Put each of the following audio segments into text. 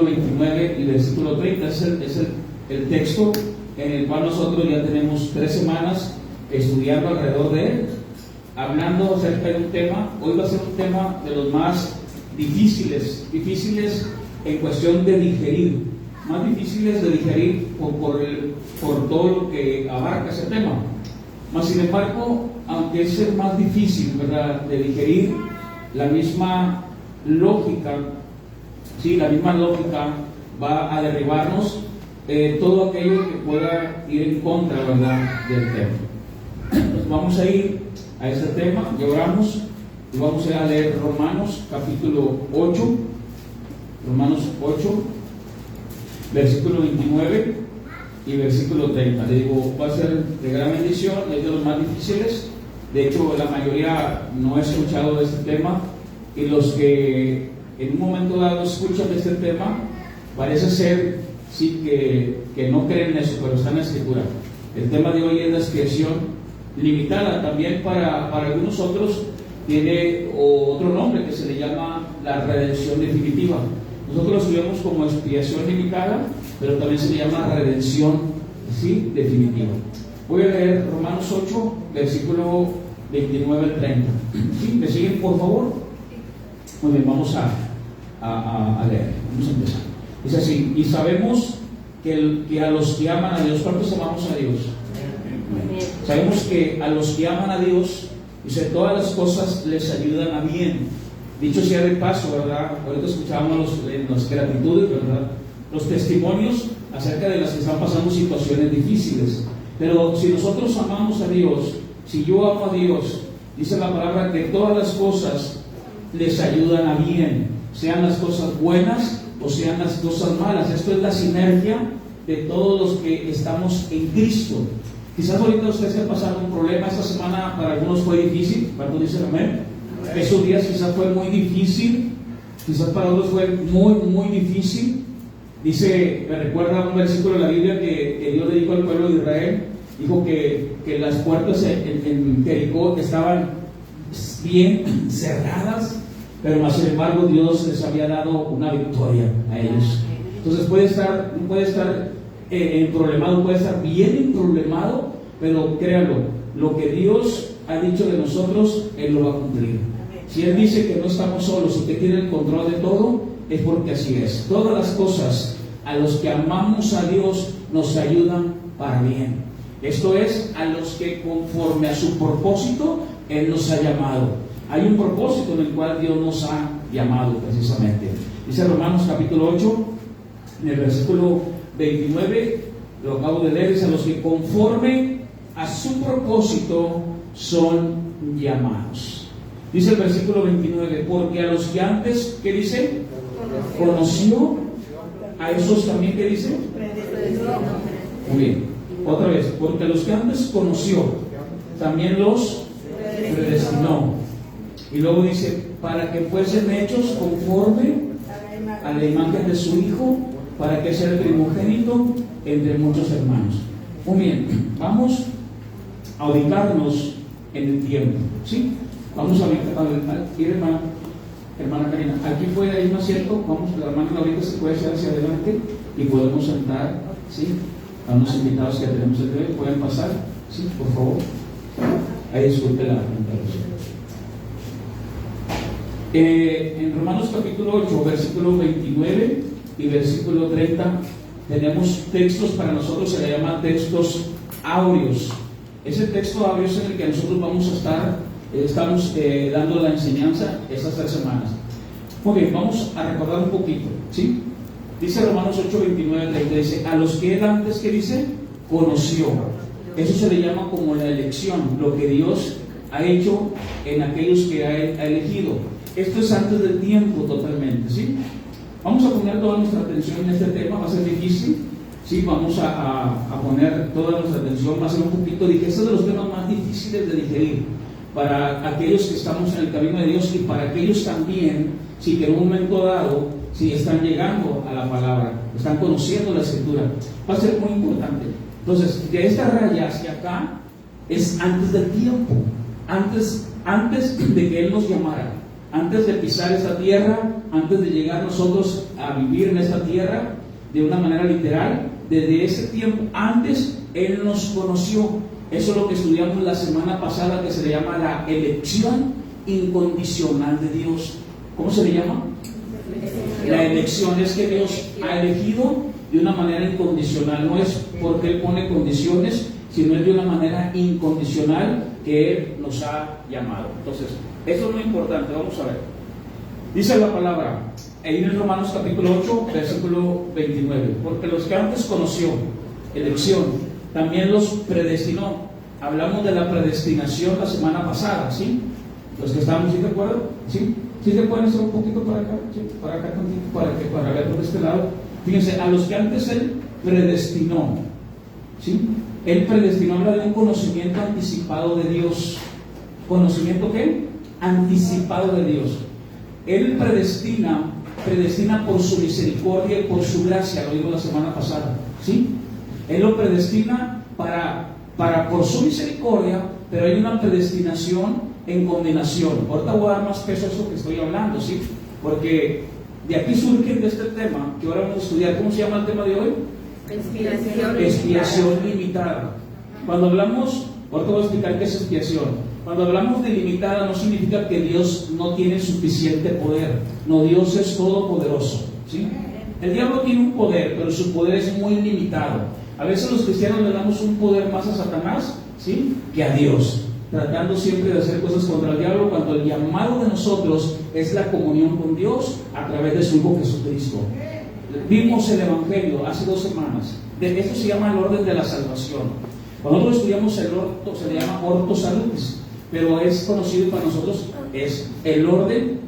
29 y versículo 30 es el texto en el cual nosotros ya tenemos 3 semanas estudiando alrededor de él, hablando acerca de un tema. Hoy va a ser un tema de los más difíciles en cuestión de digerir, más difíciles de digerir por todo lo que abarca ese tema. Mas sin embargo, aunque es el más difícil, ¿verdad?, de digerir, la misma lógica va a derribarnos todo aquello que pueda ir en contra, ¿verdad?, del tema. Entonces vamos a ir a ese tema, ya oramos y vamos a leer Romanos capítulo 8, versículo 29 y versículo 30. Le digo, va a ser de gran bendición, es de los más difíciles. De hecho, la mayoría no ha escuchado de este tema, y los que en un momento dado escuchan de este tema, parece ser sí que no creen en eso, pero está en la Escritura. El tema de hoy es la expiación limitada. También para algunos otros tiene otro nombre que se le llama la redención definitiva. Nosotros lo vemos como expiación limitada, pero también se le llama redención, ¿sí?, definitiva. Voy a leer Romanos 8, versículo 29 al 30. ¿Sí? ¿Me siguen, por favor? Muy bien, vamos a leer. Vamos a empezar. Dice así: y sabemos que a los que aman a Dios, ¿cuántos amamos a Dios? Sabemos que a los que aman a Dios, dice, todas las cosas les ayudan a bien. Dicho sea de paso, ¿verdad? Ahorita escuchábamos las gratitudes, ¿verdad?, los testimonios acerca de las que están pasando situaciones difíciles. Pero si nosotros amamos a Dios, si yo amo a Dios, dice la palabra que todas las cosas les ayudan a bien, sean las cosas buenas o sean las cosas malas. Esto es la sinergia de todos los que estamos en Cristo. Quizás ahorita usted esté pasando un problema. Esta semana para algunos fue difícil. ¿Cuántos dicen amén? Esos días quizás fue muy difícil, quizás para otros fue muy difícil. Dice, me recuerda un versículo de la Biblia que Dios le dijo al pueblo de Israel. Dijo que las puertas en Jericó estaban bien cerradas, pero más sin embargo Dios les había dado una victoria a ellos. Entonces puede estar problemado, puede estar bien problemado, pero créanlo, lo que Dios ha dicho de nosotros, Él lo va a cumplir. Si Él dice que no estamos solos y que tiene el control de todo, es porque así es. Todas las cosas a los que amamos a Dios nos ayudan para bien. Esto es, a los que conforme a su propósito Él nos ha llamado. Hay un propósito en el cual Dios nos ha llamado precisamente. Dice Romanos capítulo 8, en el versículo 29, lo acabo de leer, dice: a los que conforme a su propósito son llamados. Dice el versículo 29, porque a los que antes, ¿qué dice? Conoció, a esos también, ¿qué dice? Muy bien, otra vez, porque a los que antes conoció, también los predestinó. Y luego dice, para que fuesen hechos conforme a la imagen de su Hijo, para que sea el primogénito entre muchos hermanos. Muy bien, vamos a ubicarnos en el tiempo, ¿sí? Vamos a ir, hermana Karina, aquí puede haber un asiento. Vamos, la hermana ahorita se puede echar hacia adelante y podemos sentar, ¿sí? A unos invitados que tenemos el día, pueden pasar, ¿sí? Por favor. Ahí disculpe la interrupción. En Romanos capítulo 8, versículo 29 y versículo 30, tenemos textos para nosotros, se le llaman textos áureos. Ese texto áureo es en el que nosotros estamos dando la enseñanza estas 3 semanas. Muy bien, vamos a recordar un poquito, ¿sí? Dice Romanos 8, 29, 30, dice, a los que Él antes, ¿qué dice? Conoció. Eso se le llama como la elección, lo que Dios ha hecho en aquellos que ha elegido. Esto es antes del tiempo totalmente, ¿sí? Vamos a poner toda nuestra atención en este tema. Va a ser difícil, ¿sí? Vamos a poner toda nuestra atención. Va a ser un poquito difícil. Este es de los temas más difíciles de digerir para aquellos que estamos en el camino de Dios, y para aquellos también, sí, que en un momento dado, sí, están llegando a la palabra, están conociendo la Escritura. Va a ser muy importante. Entonces, de esta raya hacia acá es antes del tiempo, antes de que Él nos llamara, antes de pisar esa tierra, antes de llegar nosotros a vivir en esta tierra de una manera literal, desde ese tiempo antes Él nos conoció. Eso es lo que estudiamos la semana pasada, que se le llama la elección incondicional de Dios. ¿Cómo se le llama? La elección es que Dios ha elegido de una manera incondicional. No es porque Él pone condiciones, sino es de una manera incondicional que Él nos ha llamado. Entonces, eso es lo importante. Vamos a ver. Dice la palabra, ahí en Romanos capítulo 8, versículo 29. Porque los que antes conoció, elección, también los predestinó. Hablamos de la predestinación la semana pasada, ¿sí? Los que estamos, ¿sí de acuerdo? ¿Sí? ¿Sí se pueden hacer un poquito para acá? ¿Sí? Para acá tantito, para ver por este lado. Fíjense, a los que antes Él predestinó, ¿sí? Él predestinó, habla de un conocimiento anticipado de Dios. ¿Conocimiento qué? Anticipado de Dios. Él predestina por su misericordia y por su gracia, lo digo la semana pasada, ¿sí? Él lo predestina por su misericordia, pero hay una predestinación en combinación. Ahorita voy a dar más peso a eso que estoy hablando, ¿sí? Porque de aquí surge de este tema que ahora vamos a estudiar. ¿Cómo se llama el tema de hoy? Expiación limitada. Cuando hablamos, ahorita voy a explicar qué es expiación. Cuando hablamos de limitada, no significa que Dios no tiene suficiente poder. No, Dios es todopoderoso, ¿sí? El diablo tiene un poder, pero su poder es muy limitado. A veces los cristianos le damos un poder más a Satanás, ¿sí?, que a Dios, tratando siempre de hacer cosas contra el diablo, cuando el llamado de nosotros es la comunión con Dios a través de su Hijo Jesucristo. Vimos el Evangelio hace 2 semanas. Esto se llama el orden de la salvación. Cuando nosotros estudiamos el orto, se le llama orto salutis, pero es conocido para nosotros, es el orden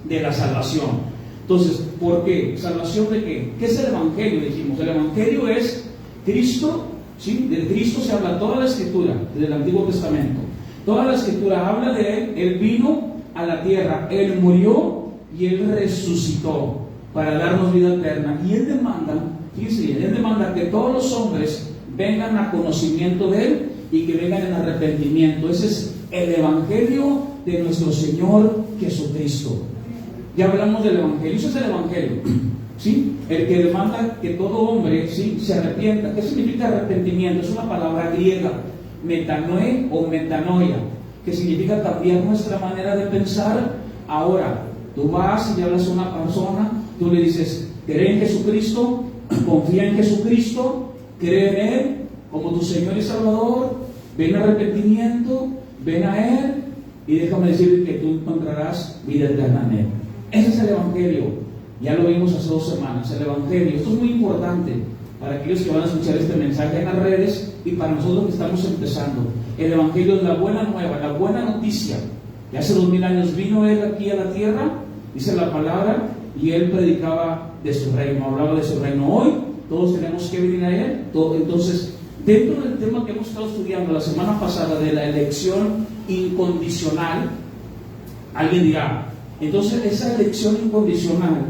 de la salvación. Entonces, ¿por qué? ¿Salvación de qué? ¿Qué es el Evangelio? Dijimos, el Evangelio es Cristo, ¿sí? De Cristo se habla toda la Escritura, desde el Antiguo Testamento. Toda la Escritura habla de Él. Él vino a la tierra, Él murió y Él resucitó para darnos vida eterna. Y Él demanda, fíjense, Él demanda que todos los hombres vengan a conocimiento de Él y que vengan en arrepentimiento. Ese es el Evangelio de nuestro Señor Jesucristo. Ya hablamos del Evangelio. Ese es el Evangelio, ¿sí? El que demanda que todo hombre, ¿sí?, se arrepienta. ¿Qué significa arrepentimiento? Es una palabra griega, metanoe o metanoia, que significa cambiar nuestra manera de pensar. Ahora, tú vas y hablas a una persona, tú le dices, cree en Jesucristo, confía en Jesucristo, cree en Él como tu Señor y Salvador, ven a arrepentimiento, ven a Él, y déjame decirte que tú encontrarás vida eterna en Él. Ese es el Evangelio. Ya lo vimos hace 2 semanas, el Evangelio. Esto es muy importante para aquellos que van a escuchar este mensaje en las redes y para nosotros que estamos empezando. El Evangelio es la buena nueva, la buena noticia. Y hace 2000 años vino Él aquí a la tierra, dice la palabra, y Él predicaba de su reino, hablaba de su reino. Hoy todos tenemos que venir a Él. Entonces, dentro del tema que hemos estado estudiando la semana pasada de la elección incondicional, alguien dirá, entonces esa elección incondicional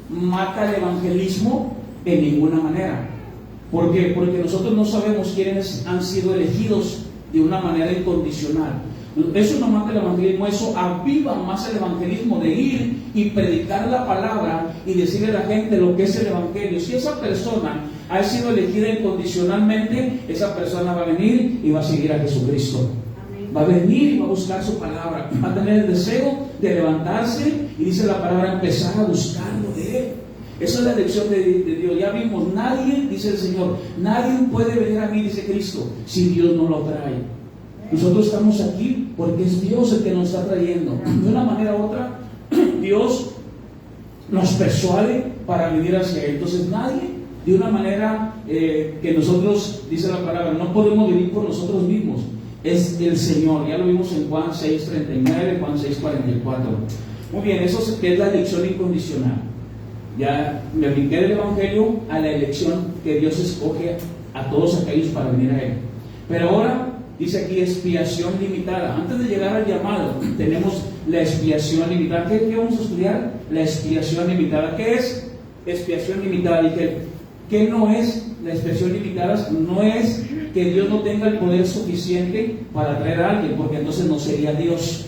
mata el evangelismo. En ninguna manera. ¿Por qué? Porque nosotros no sabemos quiénes han sido elegidos de una manera incondicional. Eso no mata el evangelismo, eso aviva más el evangelismo de ir y predicar la palabra y decirle a la gente lo que es el evangelio. Si esa persona ha sido elegida incondicionalmente, esa persona va a venir y va a seguir a Jesucristo. Va a venir y va a buscar su palabra, va a tener el deseo de levantarse y, dice la palabra, empezar a buscarlo de Él. Esa es la elección de Dios. Ya vimos, nadie, dice el Señor, nadie puede venir a mí, dice Cristo, si Dios no lo trae. Nosotros estamos aquí porque es Dios el que nos está trayendo. De una manera u otra, Dios nos persuade para venir hacia Él. Entonces nadie, de una manera que nosotros, dice la palabra, no podemos vivir por nosotros mismos. Es el Señor. Ya lo vimos en Juan 6:39, Juan 6:44. Muy bien, eso es la elección incondicional. Ya me brinqué del Evangelio a la elección que Dios escoge a todos aquellos para venir a Él. Pero ahora dice aquí expiación limitada. Antes de llegar al llamado, tenemos la expiación limitada. ¿Qué vamos a estudiar? La expiación limitada. ¿Qué es expiación limitada? Dije, ¿qué no es la expiación limitada? No es que Dios no tenga el poder suficiente para traer a alguien, porque entonces no sería Dios,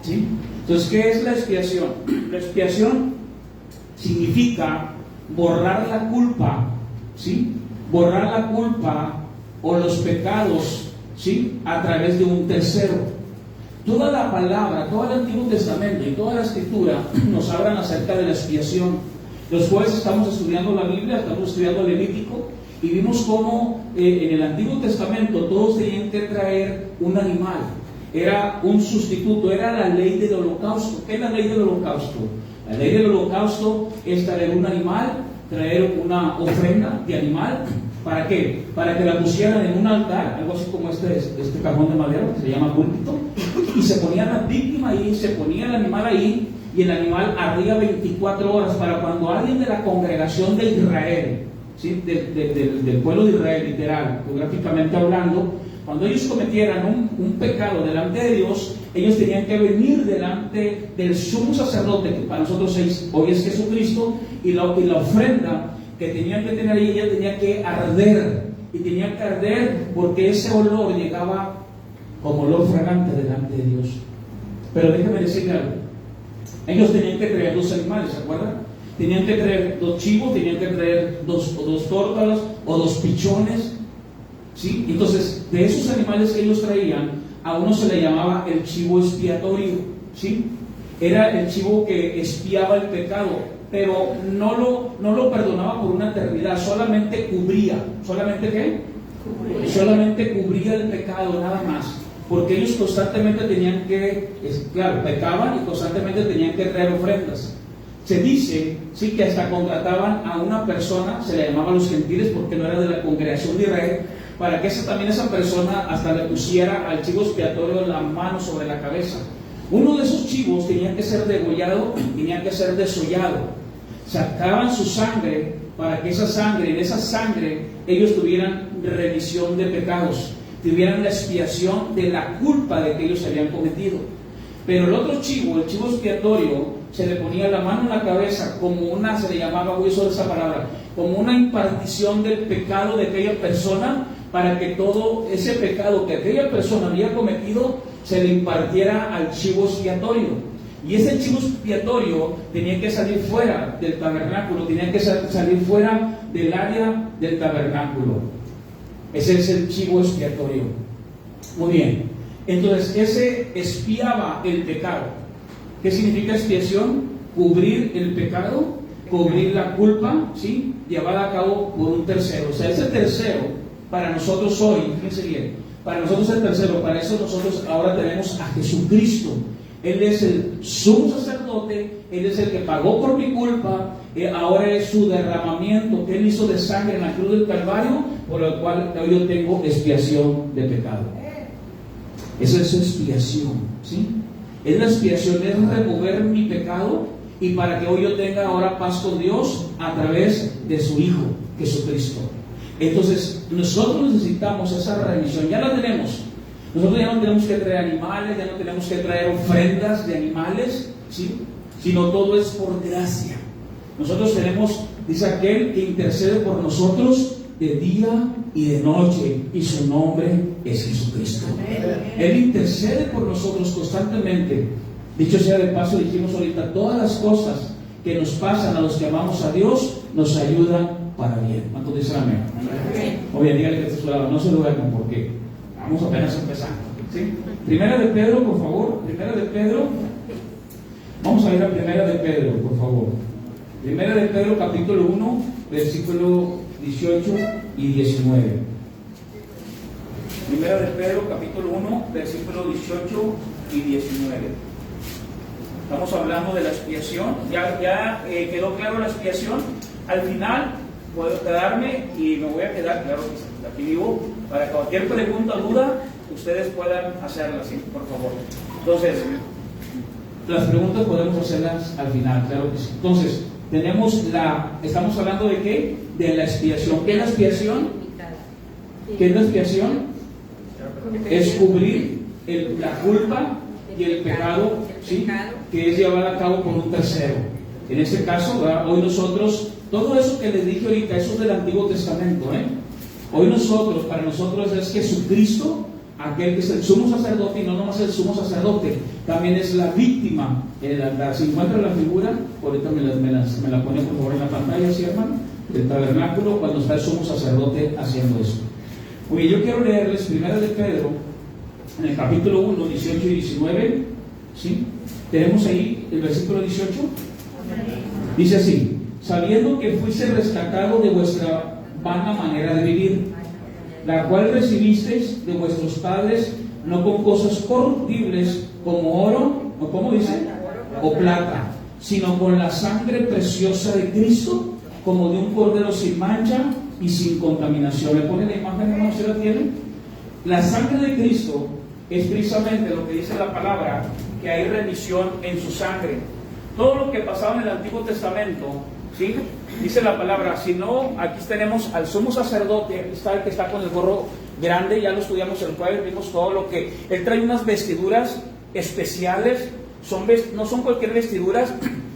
¿sí? Entonces, ¿qué es la expiación? La expiación significa borrar la culpa, ¿sí? Borrar la culpa o los pecados, ¿sí? A través de un tercero. Toda la palabra, todo el Antiguo Testamento y toda la Escritura nos hablan acerca de la expiación. Los jueves estamos estudiando la Biblia, estamos estudiando el Levítico, y vimos cómo en el Antiguo Testamento todos tenían que traer un animal. Era un sustituto, era la ley del holocausto. ¿Qué es la ley del holocausto? La ley del holocausto es traer un animal, traer una ofrenda de animal. ¿Para qué? Para que la pusieran en un altar, algo así como este cajón de madera que se llama púlpito, y se ponía la víctima ahí, se ponía el animal ahí, y el animal ardía 24 horas para cuando alguien de la congregación de Israel, ¿sí? del pueblo de Israel, literal, geográficamente hablando, cuando ellos cometieran un pecado delante de Dios, ellos tenían que venir delante del sumo sacerdote, que para nosotros hoy es Jesucristo, y la ofrenda que tenían que tener ahí, ella tenía que arder, y tenía que arder porque ese olor llegaba como olor fragante delante de Dios. Pero déjeme decirle algo, ellos tenían que traer 2 animales, ¿se acuerdan? Tenían que traer 2 chivos, tenían que traer dos tórtolas o 2 pichones, ¿sí? Entonces, de esos animales que ellos traían, a uno se le llamaba el chivo expiatorio, ¿sí? Era el chivo que expiaba el pecado, pero no lo perdonaba por una eternidad, solamente cubría. ¿Solamente qué? Solamente cubría el pecado, nada más. Porque ellos constantemente tenían que, claro, pecaban y constantemente tenían que traer ofrendas. Se dice, sí, que hasta contrataban a una persona, se le llamaba a los gentiles porque no era de la congregación de Israel, para que esa persona hasta le pusiera al chivo expiatorio la mano sobre la cabeza. Uno de esos chivos tenía que ser degollado, tenía que ser desollado. Sacaban su sangre para que en esa sangre ellos tuvieran remisión de pecados, tuvieran la expiación de la culpa de que ellos habían cometido. Pero el otro chivo, el chivo expiatorio, se le ponía la mano en la cabeza como se le llamaba, voy a usar esa palabra, como una impartición del pecado de aquella persona, para que todo ese pecado que aquella persona había cometido se le impartiera al chivo expiatorio. Y ese chivo expiatorio tenía que salir fuera del tabernáculo, tenía que salir fuera del área del tabernáculo. Ese es el chivo expiatorio. Muy bien. Entonces, ese expiaba el pecado. ¿Qué significa expiación? Cubrir el pecado, cubrir la culpa, ¿sí? Llevada a cabo por un tercero. O sea, ese tercero, para nosotros hoy, fíjense bien, para nosotros el tercero, para eso nosotros ahora tenemos a Jesucristo. Él es el sumo sacerdote, Él es el que pagó por mi culpa, ahora es su derramamiento que Él hizo de sangre en la cruz del Calvario, por el cual hoy yo tengo expiación de pecado. Esa es su expiación, ¿sí? Es la expiación, es remover mi pecado, y para que hoy yo tenga ahora paz con Dios a través de su Hijo, Jesucristo. Entonces, nosotros necesitamos esa remisión, ya la tenemos. Nosotros ya no tenemos que traer animales, ya no tenemos que traer ofrendas de animales, ¿sí? Sino todo es por gracia. Nosotros tenemos, dice aquel que intercede por nosotros de día y de noche, y su nombre es Jesucristo. Él intercede por nosotros constantemente. Dicho sea de paso, dijimos ahorita, todas las cosas que nos pasan a los que amamos a Dios nos ayudan para bien. ¿Cuántos dicen amén? Oye, dígale que está a su lado, no se duerman porque vamos apenas empezando, ¿sí? Primera de Pedro, por favor. Primera de Pedro. Vamos a ir a Primera de Pedro, por favor. Primera de Pedro, capítulo 1, versículo 18 y 19. Primera de Pedro, capítulo 1, versículo 18 y 19. Estamos hablando de la expiación. Ya quedó claro la expiación. Al final puedo quedarme y me voy a quedar, claro, aquí vivo, para cualquier pregunta o duda ustedes puedan hacerlas, ¿sí? Por favor. Entonces, las preguntas podemos hacerlas al final, claro que sí. Entonces, estamos hablando de ¿qué? De la expiación. ¿Qué es la expiación? ¿Qué es la expiación? Es cubrir la culpa y el pecado, ¿sí? Que es llevada a cabo por un tercero. En este caso, ¿verdad? Hoy nosotros, todo eso que les dije ahorita, eso es del Antiguo Testamento, ¿eh? Hoy para nosotros es Jesucristo aquel que es el sumo sacerdote, y no nomás el sumo sacerdote, también es la víctima. Se encuentra la figura, ahorita me la pone por favor en la pantalla, ¿sí, hermano? Del tabernáculo, cuando está el sumo sacerdote haciendo eso. Oye, yo quiero leerles primero de Pedro, en el capítulo 1, 18 y 19, ¿sí? Tenemos ahí el versículo 18. Dice así: sabiendo que fuiste rescatado de vuestra vana manera de vivir, la cual recibisteis de vuestros padres, no con cosas corruptibles como oro, o como dice, o plata, sino con la sangre preciosa de Cristo, como de un cordero sin mancha y sin contaminación. ¿Me pone la imagen, hermano? ¿Se la tienen? La sangre de Cristo es precisamente lo que dice la palabra, que hay remisión en su sangre. Todo lo que pasaba en el Antiguo Testamento, ¿sí? Dice la palabra, si no, aquí tenemos al sumo sacerdote, aquí está el que está con el gorro grande, ya lo estudiamos el jueves, vimos todo lo que... Él trae unas vestiduras especiales, no son cualquier vestiduras,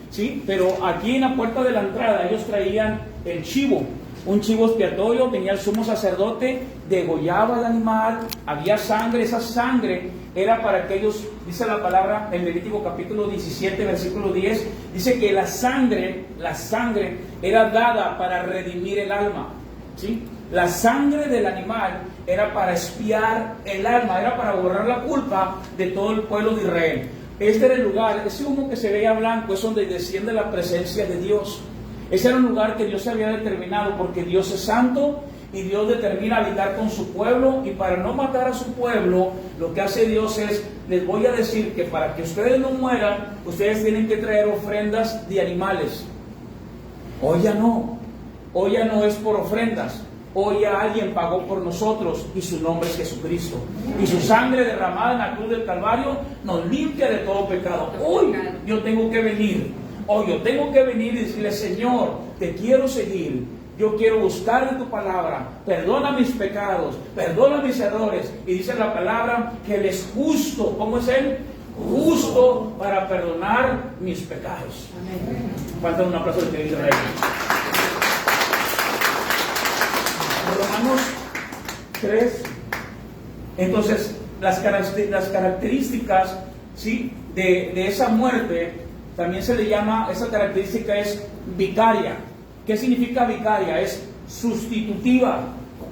¿sí? Pero aquí en la puerta de la entrada ellos traían el chivo, un chivo expiatorio, venía el sumo sacerdote, degollaba al animal, había sangre, esa sangre era para que ellos, dice la palabra en Levítico capítulo 17, versículo 10, dice que la sangre era dada para redimir el alma, ¿sí? La sangre del animal era para expiar el alma, era para borrar la culpa de todo el pueblo de Israel. Este era el lugar, ese humo que se veía blanco es donde desciende la presencia de Dios. Ese era un lugar que Dios había determinado, porque Dios es santo y Dios determina habitar con su pueblo, y para no matar a su pueblo, lo que hace Dios es, les voy a decir que para que ustedes no mueran, ustedes tienen que traer ofrendas de animales. Hoy ya no es por ofrendas. Hoy ya alguien pagó por nosotros y su nombre es Jesucristo. Y su sangre derramada en la cruz del Calvario nos limpia de todo pecado. Hoy yo tengo que venir y decirle: Señor, te quiero seguir. Yo quiero buscar en tu palabra. Perdona mis pecados, perdona mis errores. Y dice la palabra que Él es justo. ¿Cómo es Él? Justo para perdonar mis pecados. Falta un aplauso de Rey. Romanos 3. Entonces, las características, ¿sí?, de esa muerte, también se le llama, esa característica es vicaria. ¿Qué significa vicaria? Es sustitutiva,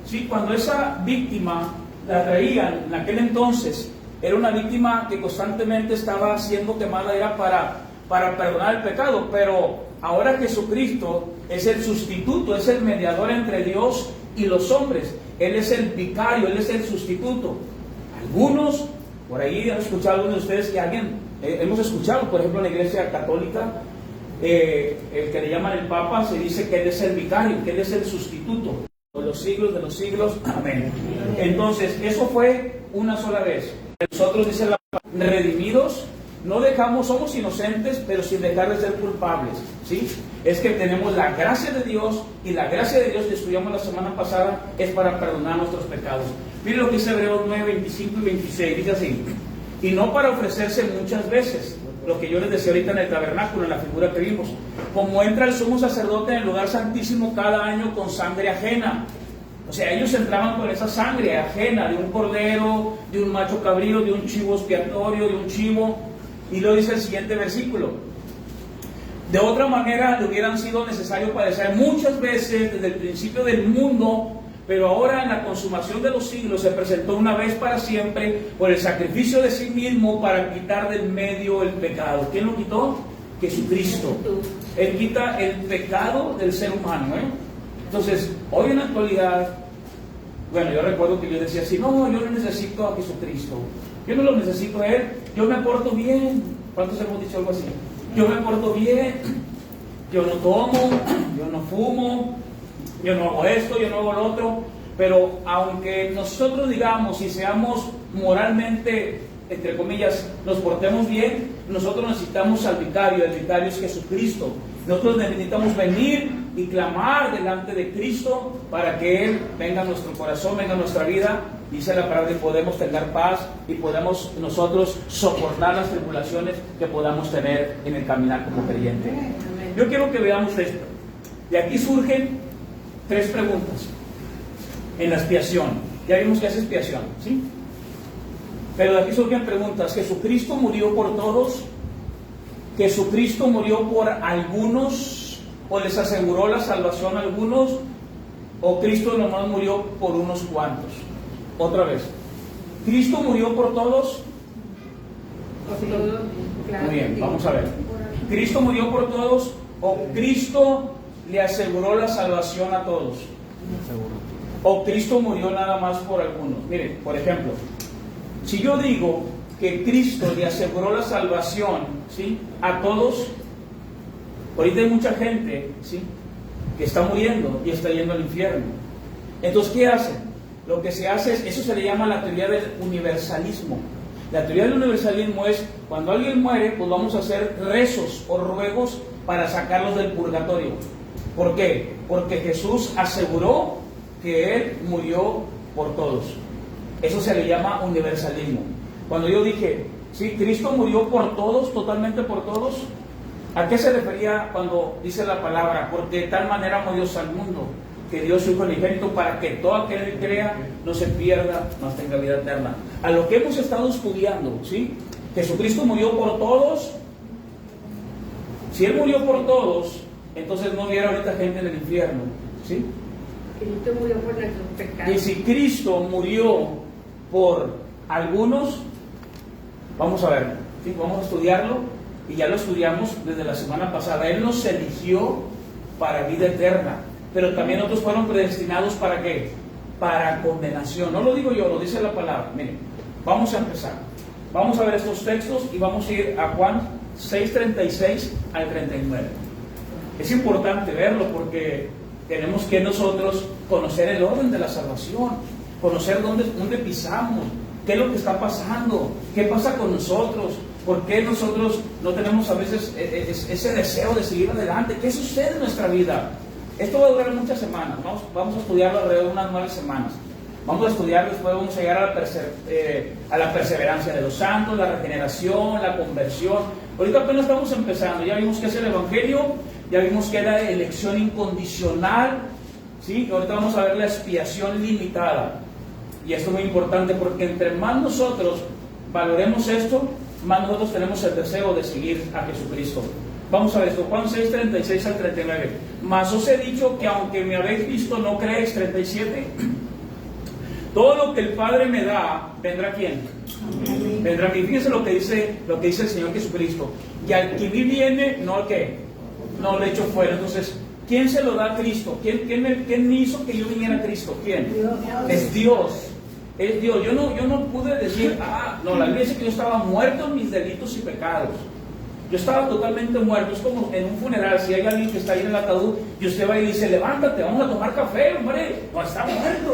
¿sí? Cuando esa víctima la traían en aquel entonces, era una víctima que constantemente estaba siendo quemada, era para perdonar el pecado, pero ahora Jesucristo es el sustituto, es el mediador entre Dios y los hombres. Él es el vicario, Él es el sustituto. Algunos, por ahí han escuchado algunos de ustedes hemos escuchado, por ejemplo, en la Iglesia Católica, el que le llaman el Papa, se dice que Él es el vicario, que Él es el sustituto de los siglos, amén. Entonces, eso fue una sola vez. Nosotros, dice la palabra, redimidos, somos inocentes, pero sin dejar de ser culpables, ¿sí? Es que tenemos la gracia de Dios, y la gracia de Dios que estudiamos la semana pasada es para perdonar nuestros pecados. Miren lo que dice Hebreos 9, 25 y 26, dice así: y no para ofrecerse muchas veces, lo que yo les decía ahorita en el tabernáculo, en la figura que vimos, como entra el sumo sacerdote en el lugar santísimo cada año con sangre ajena. O sea, ellos entraban con esa sangre ajena, de un cordero, de un macho cabrío, de un chivo expiatorio, de un chivo. Y lo dice el siguiente versículo: de otra manera le hubieran sido necesario padecer muchas veces desde el principio del mundo, pero ahora en la consumación de los siglos se presentó una vez para siempre por el sacrificio de sí mismo para quitar del medio el pecado. ¿Quién lo quitó? Jesucristo. Él quita el pecado del ser humano, ¿eh? Entonces, hoy en la actualidad, bueno, yo recuerdo que yo decía así: no, yo no necesito a Jesucristo, yo no lo necesito a Él, yo me porto bien. ¿Cuántos hemos dicho algo así? Yo me porto bien, yo no tomo, yo no fumo, yo no hago esto, yo no hago lo otro. Pero aunque nosotros digamos y seamos moralmente, entre comillas, nos portemos bien, nosotros necesitamos al vicario. El vicario es Jesucristo. Nosotros necesitamos venir y clamar delante de Cristo para que Él venga a nuestro corazón, venga a nuestra vida. Dice la palabra que podemos tener paz y podemos nosotros soportar las tribulaciones que podamos tener en el caminar como creyente. Yo quiero que veamos esto. De aquí surgen 3 preguntas en la expiación. Ya vimos que es expiación, ¿sí? Pero de aquí surgen preguntas. ¿Jesucristo murió por todos? ¿Jesucristo murió por algunos? ¿O les aseguró la salvación a algunos? ¿O Cristo nomás murió por unos cuantos? Otra vez. ¿Cristo murió por todos? Muy bien, vamos a ver. ¿Cristo murió por todos o Cristo le aseguró la salvación a todos? ¿O Cristo murió nada más por algunos? Miren, por ejemplo, si yo digo que Cristo le aseguró la salvación, ¿sí?, a todos, ahorita hay mucha gente, ¿sí?, que está muriendo y está yendo al infierno. Entonces, ¿qué hacen? Lo que se hace es, eso se le llama la teoría del universalismo. La teoría del universalismo es, cuando alguien muere, pues vamos a hacer rezos o ruegos para sacarlos del purgatorio. ¿Por qué? Porque Jesús aseguró que Él murió por todos. Eso se le llama universalismo. Cuando yo dije, sí, Cristo murió por todos, totalmente por todos, ¿a qué se refería cuando dice la palabra? Porque de tal manera amó Dios al mundo, que dio su Hijo unigénito para que todo aquel que crea no se pierda, mas tenga vida eterna. A lo que hemos estado estudiando, ¿sí? Jesucristo murió por todos. Si Él murió por todos, entonces no hubiera ahorita gente en el infierno, ¿sí? Cristo murió por nuestros pecados. Y si Cristo murió por algunos, vamos a ver, ¿sí?, vamos a estudiarlo, y ya lo estudiamos desde la semana pasada. Él nos eligió para vida eterna, pero también otros fueron predestinados ¿para qué? Para condenación. No lo digo yo, lo dice la palabra. Miren, vamos a empezar. Vamos a ver estos textos y vamos a ir a Juan 6:36 al 39. Es importante verlo porque tenemos que nosotros conocer el orden de la salvación, conocer dónde pisamos, qué es lo que está pasando, qué pasa con nosotros, por qué nosotros no tenemos a veces ese deseo de seguir adelante, qué sucede en nuestra vida. Esto va a durar muchas semanas, vamos a estudiarlo alrededor de unas 9 semanas. Vamos a estudiar, después vamos a llegar a la perseverancia de los santos, la regeneración, la conversión. Ahorita apenas estamos empezando, ya vimos que es el Evangelio, ya vimos que era elección incondicional, ¿sí? Ahorita vamos a ver la expiación limitada. Y esto es muy importante porque entre más nosotros valoremos esto, más nosotros tenemos el deseo de seguir a Jesucristo. Vamos a ver esto, Juan 6:36 al 39. Mas os he dicho que aunque me habéis visto, no creéis. 37. Todo lo que el Padre me da, ¿vendrá quién? Vendrá a mí. Fíjense lo que dice el Señor Jesucristo. Y al que mí viene, no ¿qué? No le echo fuera. Entonces, ¿quién se lo da a Cristo? ¿Quién hizo que yo viniera a Cristo? ¿Quién? Dios. Es Dios. Es Dios. Yo no pude decir, no, la Biblia dice que yo estaba muerto en mis delitos y pecados. Yo estaba totalmente muerto. Es como en un funeral, si hay alguien que está ahí en el ataúd y usted va y dice, levántate, vamos a tomar café, hombre. No, está muerto.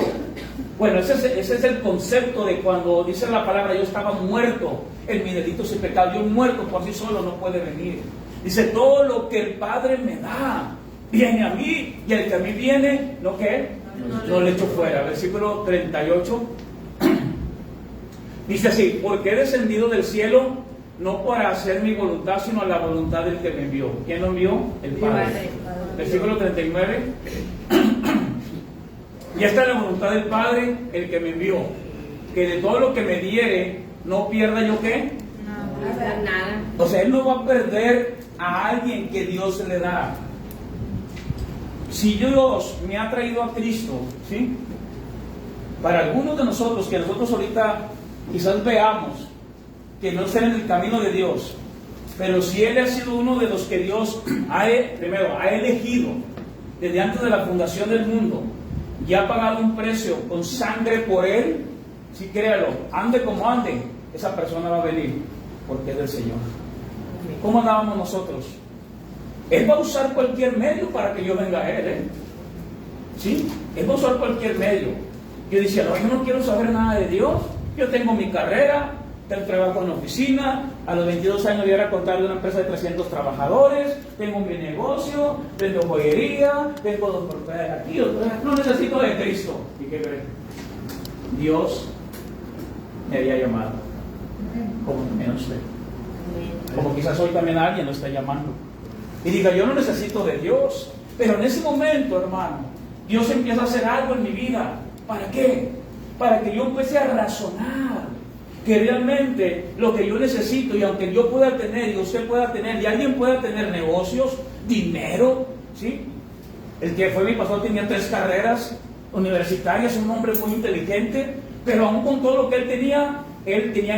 Bueno, ese es el concepto de cuando dice la palabra, yo estaba muerto en mis delitos y pecados. Yo muerto por sí solo no puede venir. Dice, todo lo que el Padre me da viene a mí, y el que a mí viene, ¿no qué? No le echo fuera. Versículo 38 dice así, porque he descendido del cielo no para hacer mi voluntad, sino la voluntad del que me envió. ¿Quién lo envió? El Padre. Versículo 39. Y esta es la voluntad del Padre, el que me envió, que de todo lo que me diere, no pierda yo ¿qué? Nada. O sea, Él no va a perder a alguien que Dios le da. Si Dios me ha traído a Cristo, ¿sí? Para algunos de nosotros, que nosotros ahorita quizás veamos que no estén en el camino de Dios, pero si Él ha sido uno de los que Dios ha elegido desde antes de la fundación del mundo, y ha pagado un precio con sangre por Él, sí, créalo, ande como ande, esa persona va a venir, porque es del Señor. ¿Cómo andábamos nosotros? Él va a usar cualquier medio para que yo venga a Él, ¿sí? Él va a usar cualquier medio. Yo decía, no, yo no quiero saber nada de Dios, yo tengo mi carrera, tengo trabajo en la oficina, a los 22 años yo era contable de una empresa de 300 trabajadores, tengo mi negocio, tengo joyería, tengo 2 propiedades aquí, no necesito de Cristo. ¿Y qué creen? Dios me había llamado, como también usted, como quizás hoy también alguien lo está llamando. Y diga, yo no necesito de Dios, pero en ese momento, hermano, Dios empieza a hacer algo en mi vida. ¿Para qué? Para que yo empiece a razonar. que realmente lo que yo necesito, y aunque yo pueda tener, y usted pueda tener, y alguien pueda tener negocios, dinero, ¿sí? El que fue mi pastor tenía 3 carreras universitarias, un hombre muy inteligente, pero aún con todo lo que él tenía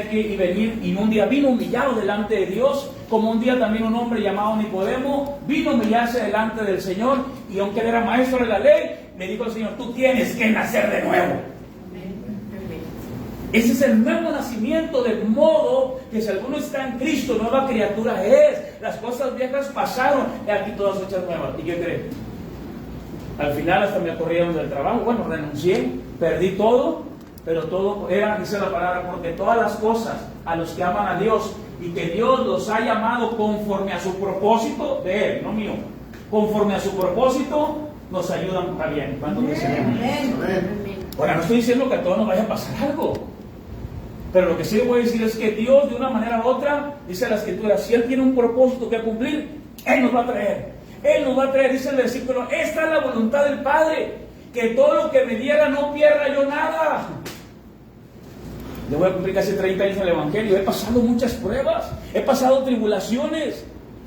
que venir, y un día vino humillado delante de Dios, como un día también un hombre llamado Nicodemo vino a humillarse delante del Señor, y aunque él era maestro de la ley, le dijo al Señor: tú tienes que nacer de nuevo. Ese es el nuevo nacimiento, de modo que si alguno está en Cristo, nueva criatura es. Las cosas viejas pasaron y aquí todas hechas nuevas. ¿Y qué creen? Al final hasta me corrieron del trabajo. Bueno, renuncié, perdí todo, pero todo era, dice la palabra, porque todas las cosas a los que aman a Dios y que Dios los ha llamado conforme a su propósito de Él, no mío, conforme a su propósito, nos ayudan para bien. ¿Cuántos dicen amén? Ahora, no estoy diciendo que a todos nos vaya a pasar algo, pero lo que sí le voy a decir es que Dios, de una manera u otra, dice la Escritura, si Él tiene un propósito que cumplir, Él nos va a traer. Él nos va a traer, dice el versículo: esta es la voluntad del Padre, que todo lo que me diera no pierda yo nada. Yo voy a cumplir casi 30 años en el Evangelio, he pasado muchas pruebas, he pasado tribulaciones,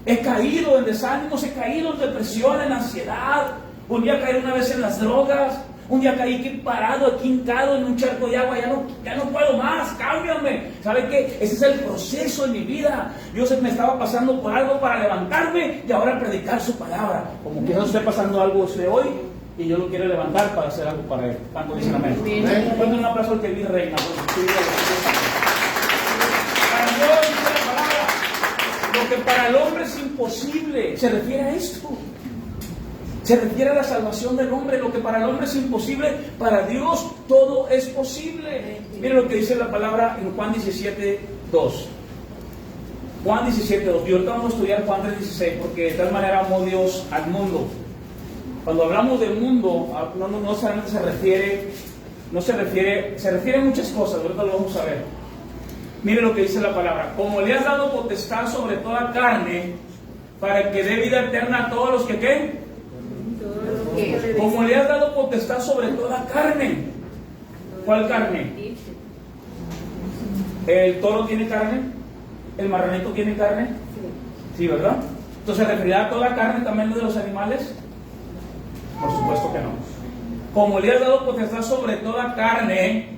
he caído en desánimos, he caído en depresión, en ansiedad. Un día caí una vez en las drogas, un día caí parado aquí hincado en un charco de agua, ya no puedo más, cámbiame. ¿Sabe qué? Ese es el proceso en mi vida. Dios me estaba pasando por algo para levantarme y ahora predicar su palabra. Como que no esté pasando algo usted hoy y yo lo quiero levantar para hacer algo para Él. ¿Cuánto dicen amén? Cuando un aplauso al que vi reina. Para Dios dice la palabra: lo que para el hombre es imposible, se refiere a esto. Se refiere a la salvación del hombre. Lo que para el hombre es imposible, para Dios todo es posible. Miren lo que dice la palabra en Juan 17:2. Juan 17:2. Y ahorita vamos a estudiar Juan 3:16, porque de tal manera amó Dios al mundo. Cuando hablamos del mundo, no solamente se refiere a muchas cosas. Ahorita lo vamos a ver. Miren lo que dice la palabra: como le has dado potestad sobre toda carne, para que dé vida eterna a todos los que ¿qué? Como le has dado potestad sobre toda carne. ¿Cuál carne? ¿El toro tiene carne? ¿El marranito tiene carne? Sí, ¿verdad? Entonces, ¿se referirá a toda carne también de los animales? Por supuesto que no. Como le has dado potestad sobre toda carne,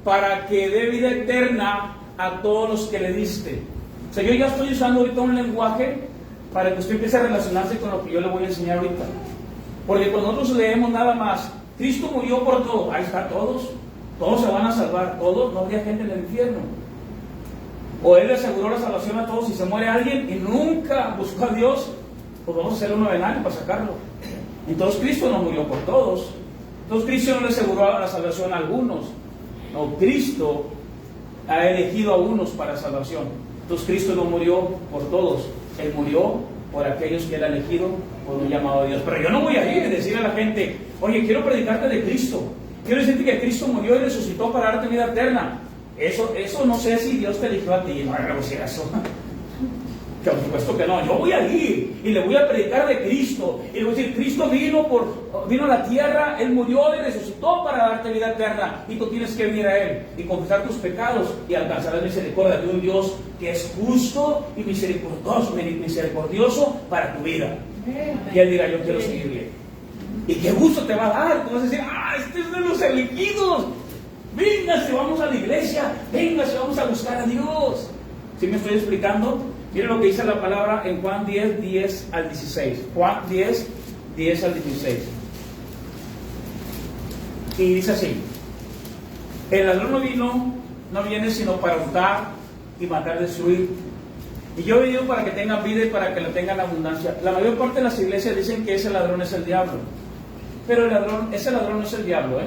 para que dé vida eterna a todos los que le diste. O sea, yo ya estoy usando ahorita un lenguaje para que usted empiece a relacionarse con lo que yo le voy a enseñar ahorita. Porque cuando nosotros leemos nada más, Cristo murió por todos, ahí está, todos se van a salvar, todos, no habría gente en el infierno. O Él le aseguró la salvación a todos. Si se muere alguien y nunca buscó a Dios, pues vamos a hacer uno venal para sacarlo. Entonces Cristo no murió por todos. Entonces Cristo no le aseguró la salvación a algunos. No, Cristo ha elegido a unos para salvación. Entonces Cristo no murió por todos, Él murió por aquellos que Él ha elegido por un llamado de Dios. Pero yo no voy a ir a decirle a la gente: oye, quiero predicarte de Cristo, quiero decirte que Cristo murió y resucitó para darte vida eterna. Eso no sé si Dios te eligió a ti. No haga eso. Que por supuesto que no. Yo voy a ir y le voy a predicar de Cristo. Y le voy a decir: Cristo vino a la tierra, Él murió y resucitó para darte vida eterna. Y tú tienes que venir a Él y confesar tus pecados y alcanzar la misericordia de un Dios que es justo y misericordioso para tu vida. Y Él dirá: yo quiero seguirle. Y qué gusto te va a dar. Tú vas a decir: este es de los elegidos. Véngase, vamos a la iglesia. Véngase, vamos a buscar a Dios. ¿Sí me estoy explicando? Miren lo que dice la palabra en Juan 10 al 16. Juan 10 al 16. Y dice así: el ladrón no viene sino para hurtar y matar, destruir. Y yo he venido para que tengan vida y para que la tengan abundancia. La mayor parte de las iglesias dicen que ese ladrón es el diablo. Pero ese ladrón no es el diablo,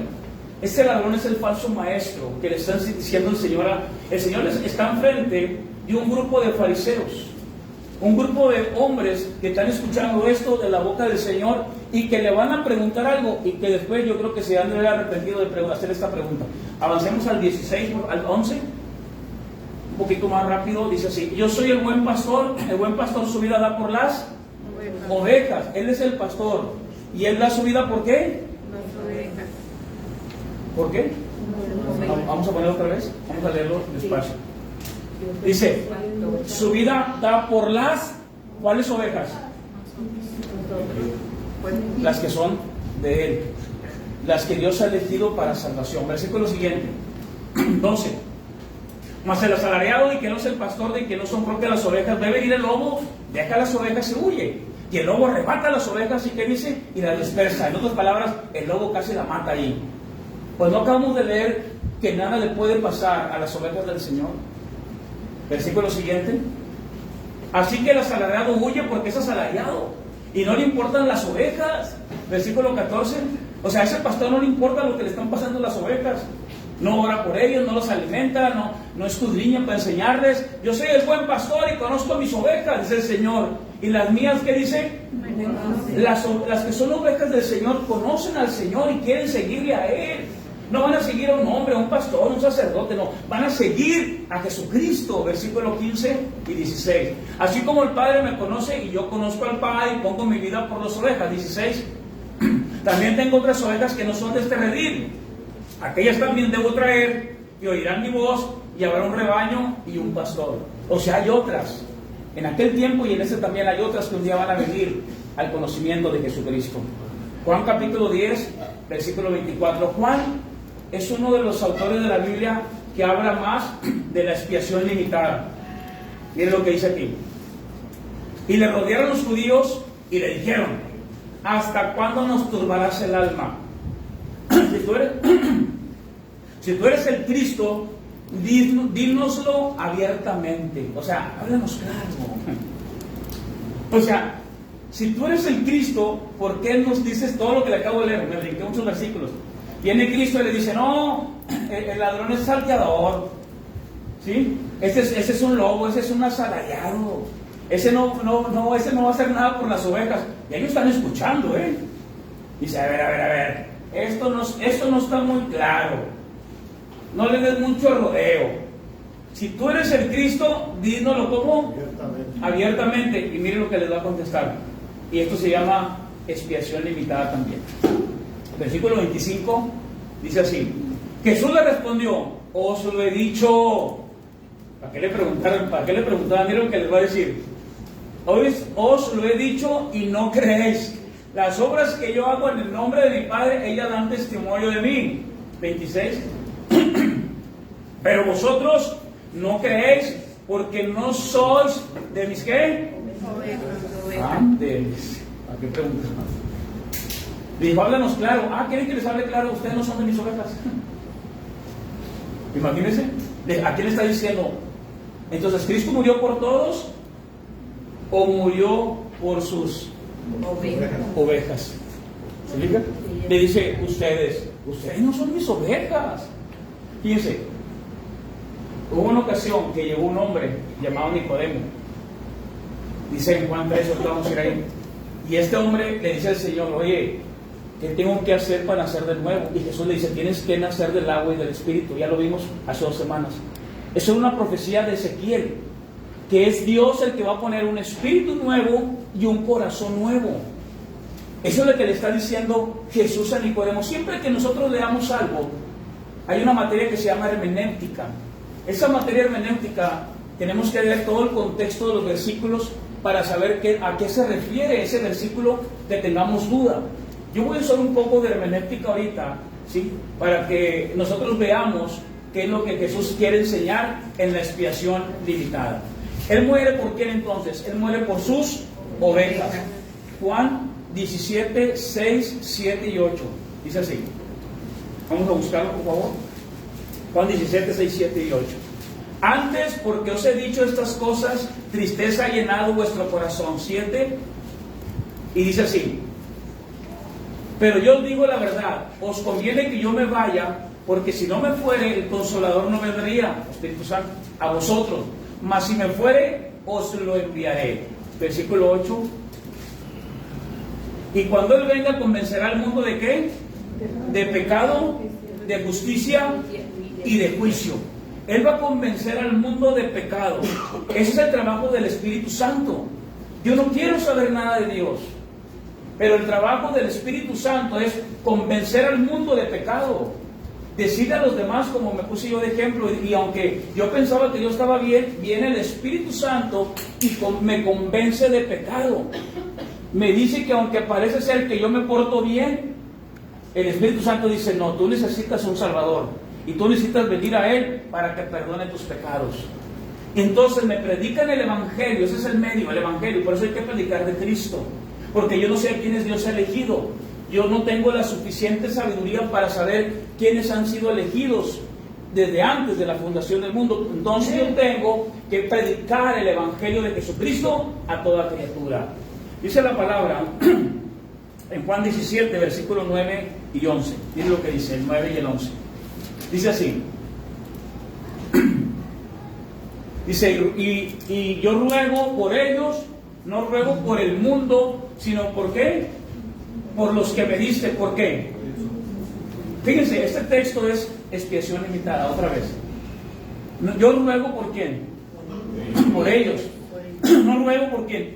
Ese ladrón es el falso maestro que le están diciendo el Señor. El Señor está enfrente de un grupo de fariseos, un grupo de hombres que están escuchando esto de la boca del Señor y que le van a preguntar algo y que después yo creo que se han de haber arrepentido de hacer esta pregunta. Avancemos al 16, al 11, un poquito más rápido. Dice así: yo soy el buen pastor su vida da por las ovejas. Él es el pastor y Él da su vida ¿por qué? ¿Por qué? Vamos a ponerlo otra vez. Vamos a leerlo despacio. Dice, su vida da por las, ¿cuáles ovejas? Las que son de Él, las que Dios ha elegido para salvación. Versículo siguiente, 12. Mas el asalariado y que no es el pastor de que no son propias las ovejas, ve venir el lobo, deja las ovejas y huye. Y el lobo arrebata las ovejas y ¿qué dice? Y las dispersa. En otras palabras, el lobo casi la mata ahí. Pues no acabamos de leer que nada le puede pasar a las ovejas del Señor. Versículo siguiente. Así que el asalariado huye porque es asalariado y no le importan las ovejas. Versículo 14. O sea, a ese pastor no le importa lo que le están pasando a las ovejas. No ora por ellos, no los alimenta, no escudriña para enseñarles. Yo soy el buen pastor y conozco a mis ovejas, dice el Señor. ¿Y las mías qué dice? Las que son ovejas del Señor conocen al Señor y quieren seguirle a Él. No van a seguir a un hombre, a un pastor, a un sacerdote, no. Van a seguir a Jesucristo, versículo 15 y 16. Así como el Padre me conoce y yo conozco al Padre y pongo mi vida por las ovejas, 16. También tengo otras ovejas que no son de este redil. Aquellas también debo traer y oirán mi voz y habrá un rebaño y un pastor. O sea, hay otras. En aquel tiempo y en este también hay otras que un día van a venir al conocimiento de Jesucristo. Juan capítulo 10, versículo 24. Juan es uno de los autores de la Biblia que habla más de la expiación limitada. Miren lo que dice aquí. Y le rodearon los judíos y le dijeron: ¿hasta cuándo nos turbarás el alma? Si tú eres el Cristo, dínoslo abiertamente. O sea, háblanos claro. O sea, si tú eres el Cristo, ¿por qué nos dices todo lo que le acabo de leer? Me brinqué muchos versículos. Viene Cristo y le dice: no, el ladrón es salteador, ¿sí? Ese es un lobo, ese es un asalariado, ese no va a hacer nada por las ovejas. Y ellos están escuchando, Dice: a ver, esto no está muy claro, no le des mucho rodeo. Si tú eres el Cristo, dínoslo como abiertamente. Y mire lo que les va a contestar. Y esto se llama expiación limitada también. Versículo 25 dice así: Jesús le respondió: os lo he dicho. ¿Para qué le preguntaron? Miren lo que les va a decir: os lo he dicho y no creéis. Las obras que yo hago en el nombre de mi Padre, ellas dan testimonio de mí. 26. Pero vosotros no creéis porque no sois de mis ¿qué? Antes. ¿A qué pregunta? Dijo: háblanos claro. ¿Quieren que les hable claro? Ustedes no son de mis ovejas. Imagínense. ¿A quién le está diciendo? Entonces, ¿Cristo murió por todos o murió por sus ovejas? ¿Se fija? Le dice: ustedes no son mis ovejas. Fíjense, hubo una ocasión que llegó un hombre llamado Nicodemo. Dice en Juan 3, vamos a ir ahí. Y este hombre le dice al Señor: oye, ¿qué tengo que hacer para nacer de nuevo? Y Jesús le dice: tienes que nacer del agua y del Espíritu. Ya lo vimos hace 2 semanas. Eso es una profecía de Ezequiel, que es Dios el que va a poner un espíritu nuevo y un corazón nuevo. Eso es lo que le está diciendo Jesús a Nicodemo. Siempre que nosotros leamos algo, hay una materia que se llama hermenéutica. Esa materia hermenéutica tenemos que ver todo el contexto de los versículos para saber a qué se refiere ese versículo, que tengamos duda. Yo voy a usar un poco de hermenéutica ahorita, ¿sí? Para que nosotros veamos qué es lo que Jesús quiere enseñar en la expiación limitada. Él muere por quién entonces? Él muere por sus ovejas. Juan 17, 6, 7 y 8. Dice así. Vamos a buscarlo, por favor. Juan 17, 6, 7 y 8. Antes, porque os he dicho estas cosas, tristeza ha llenado vuestro corazón. 7. Y dice así: pero yo os digo la verdad, os conviene que yo me vaya, porque si no me fuere, el Consolador no vendría, Espíritu Santo, a vosotros. Mas si me fuere, os lo enviaré. Versículo 8. Y cuando Él venga, convencerá al mundo ¿de qué? De pecado, de justicia y de juicio. Él va a convencer al mundo de pecado. Ese es el trabajo del Espíritu Santo. Yo no quiero saber nada de Dios, pero el trabajo del Espíritu Santo es convencer al mundo de pecado. decirle a los demás, como me puse yo de ejemplo, y aunque yo pensaba que yo estaba bien, viene el Espíritu Santo y me convence de pecado. Me dice que aunque parece ser que yo me porto bien, el Espíritu Santo dice, no, tú necesitas un Salvador y tú necesitas venir a Él para que perdone tus pecados. Entonces me predican el Evangelio, ese es el medio, el Evangelio, por eso hay que predicar de Cristo, porque yo no sé a quiénes Dios ha elegido. Yo no tengo la suficiente sabiduría para saber quiénes han sido elegidos desde antes de la fundación del mundo. Entonces yo tengo que predicar el Evangelio de Jesucristo a toda criatura. Dice la palabra en Juan 17, versículos 9 y 11. Miren lo que dice, el 9 y el 11. Dice así. Dice, y yo ruego por ellos, no ruego por el mundo, sino ¿por qué? Por los que me diste. ¿Por qué? Fíjense, este texto es expiación limitada, otra vez. Yo ruego por quién? Por ellos. No ruego por quién?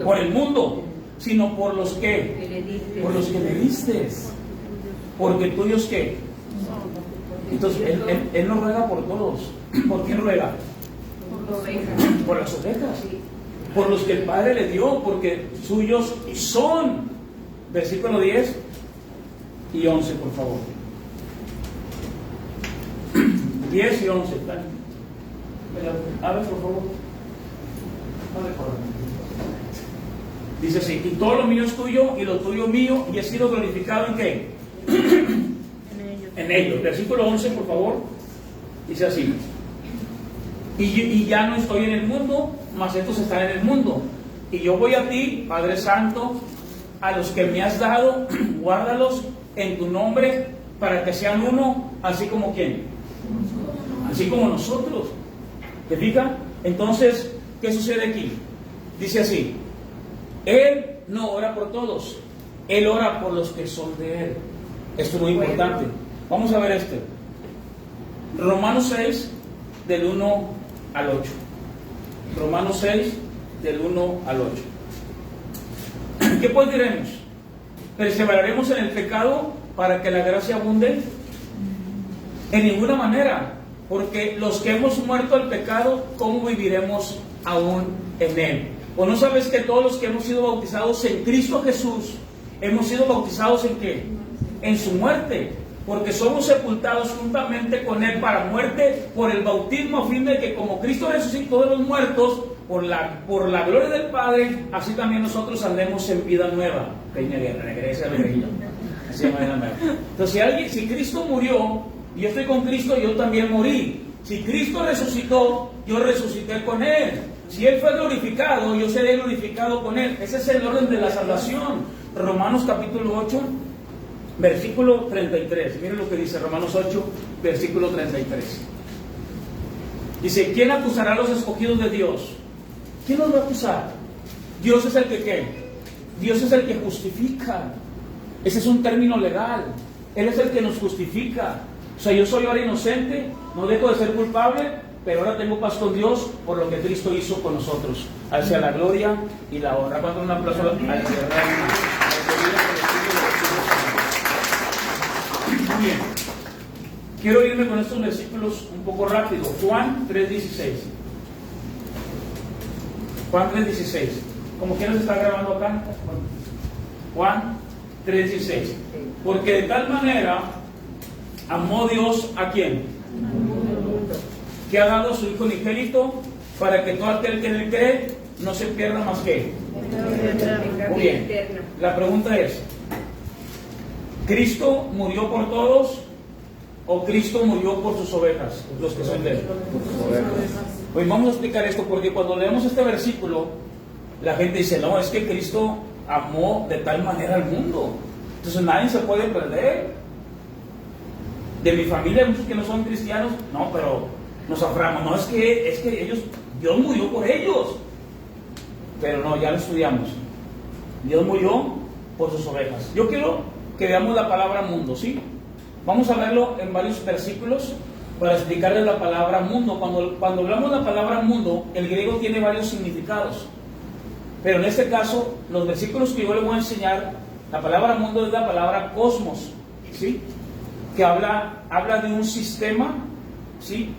Por el mundo, sino por los que, por los que me diste. Porque tuyos qué. Entonces él no ruega por todos. ¿Por quién ruega? Por las ovejas. Por los que el Padre le dio, porque suyos son. Versículo 10 y 11, por favor. 10 y 11. A ver, por favor. No le corran. Dice así, y todo lo mío es tuyo y lo tuyo mío, y he sido glorificado ¿en qué? En ellos. Versículo 11, por favor. Dice así, y ya no estoy en el mundo, mas estos están en el mundo. Y yo voy a ti, Padre Santo, a los que me has dado, guárdalos en tu nombre, para que sean uno, así como ¿quién? Así como nosotros. ¿Te fijas? Entonces, ¿qué sucede aquí? Dice así, Él no ora por todos, Él ora por los que son de Él. Esto es muy importante. Vamos a ver esto. Romanos 6, del 1 al 8. Romanos 6, del 1 al 8. ¿Qué pues diremos? ¿Perseveraremos en el pecado para que la gracia abunde? En ninguna manera, porque los que hemos muerto al pecado, ¿cómo viviremos aún en él? ¿O no sabes que todos los que hemos sido bautizados en Cristo Jesús, hemos sido bautizados en qué? En su muerte, porque somos sepultados juntamente con él para muerte por el bautismo, a fin de que como Cristo resucitó de los muertos, por la gloria del Padre, así también nosotros andemos en vida nueva. Peña Guerra, regresa al reino. Entonces, si Cristo murió, y yo estoy con Cristo, yo también morí. Si Cristo resucitó, yo resucité con Él. Si Él fue glorificado, yo seré glorificado con Él. Ese es el orden de la salvación. Romanos capítulo 8, versículo 33. Miren lo que dice Romanos 8, versículo 33. Dice, ¿quién acusará a los escogidos de Dios? ¿Quién nos va a acusar? Dios es el que ¿qué? Dios es el que justifica. Ese es un término legal. Él es el que nos justifica. O sea, yo soy ahora inocente, no dejo de ser culpable, pero ahora tengo paz con Dios por lo que Cristo hizo con nosotros. Hacia la gloria y la honra. ¿Cuánto un aplauso al Muy bien. Quiero irme con estos versículos un poco rápido. Juan 3:16. Juan 3:16. Como quieras está grabando acá. Juan 3:16. Porque de tal manera amó Dios ¿a quién? Que ha dado a su Hijo unigénito para que todo aquel que en él cree no se pierda más que. Muy bien. La pregunta es, ¿Cristo murió por todos o Cristo murió por sus ovejas, los que son de él? Pues vamos a explicar esto, porque cuando leemos este versículo, la gente dice, no, es que Cristo amó de tal manera al mundo, entonces nadie se puede perder. De mi familia hay muchos que no son cristianos, no, pero nos aframos, no, es que ellos, Dios murió por ellos. Pero no, ya lo estudiamos. Dios murió por sus ovejas. Yo quiero que veamos la palabra mundo, ¿sí? Vamos a verlo en varios versículos para explicarles la palabra mundo. Cuando hablamos de la palabra mundo, el griego tiene varios significados. Pero en este caso, los versículos que yo les voy a enseñar, la palabra mundo es la palabra cosmos, ¿sí? que habla de un sistema, ¿sí?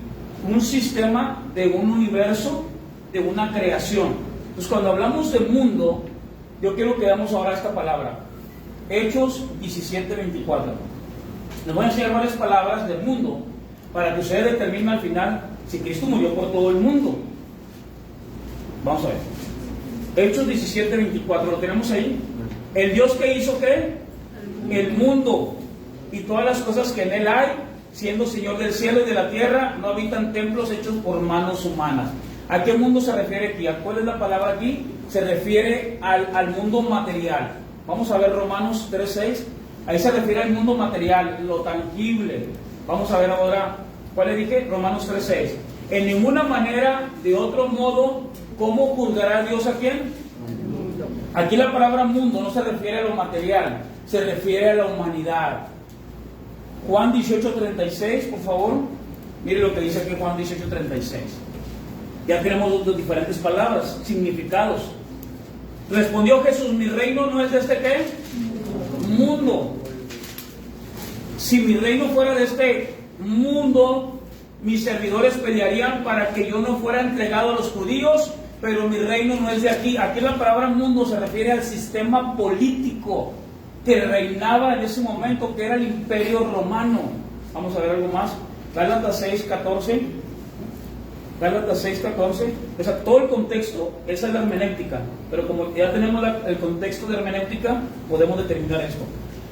Un sistema de un universo, de una creación. Entonces, cuando hablamos de mundo, yo quiero que veamos ahora esta palabra, Hechos 17:24. Les voy a enseñar varias palabras del mundo para que ustedes determinen al final si Cristo murió por todo el mundo. Vamos a ver. Hechos 17:24, ¿lo tenemos ahí? El Dios que hizo, ¿qué? El mundo y todas las cosas que en él hay, siendo Señor del cielo y de la tierra, no habitan templos hechos por manos humanas. ¿A qué mundo se refiere aquí? ¿A cuál es la palabra aquí? Se refiere al mundo material. Vamos a ver Romanos 3:6. Ahí se refiere al mundo material, lo tangible. Vamos a ver ahora, ¿cuál le dije? Romanos 3:6. En ninguna manera, de otro modo, ¿cómo juzgará Dios a quién? Aquí la palabra mundo no se refiere a lo material, se refiere a la humanidad. Juan 18:36, por favor. Mire lo que dice aquí Juan 18:36. Ya tenemos dos diferentes palabras, significados. Respondió Jesús: mi reino no es de este ¿qué? Mundo. Si mi reino fuera de este mundo, mis servidores pelearían para que yo no fuera entregado a los judíos, pero mi reino no es de aquí. Aquí la palabra mundo se refiere al sistema político que reinaba en ese momento, que era el Imperio Romano. Vamos a ver algo más. Gálatas 6:14. Gálatas 6:14. O sea, todo el contexto, esa es la hermenéutica. Pero como ya tenemos el contexto de hermenéutica, podemos determinar esto.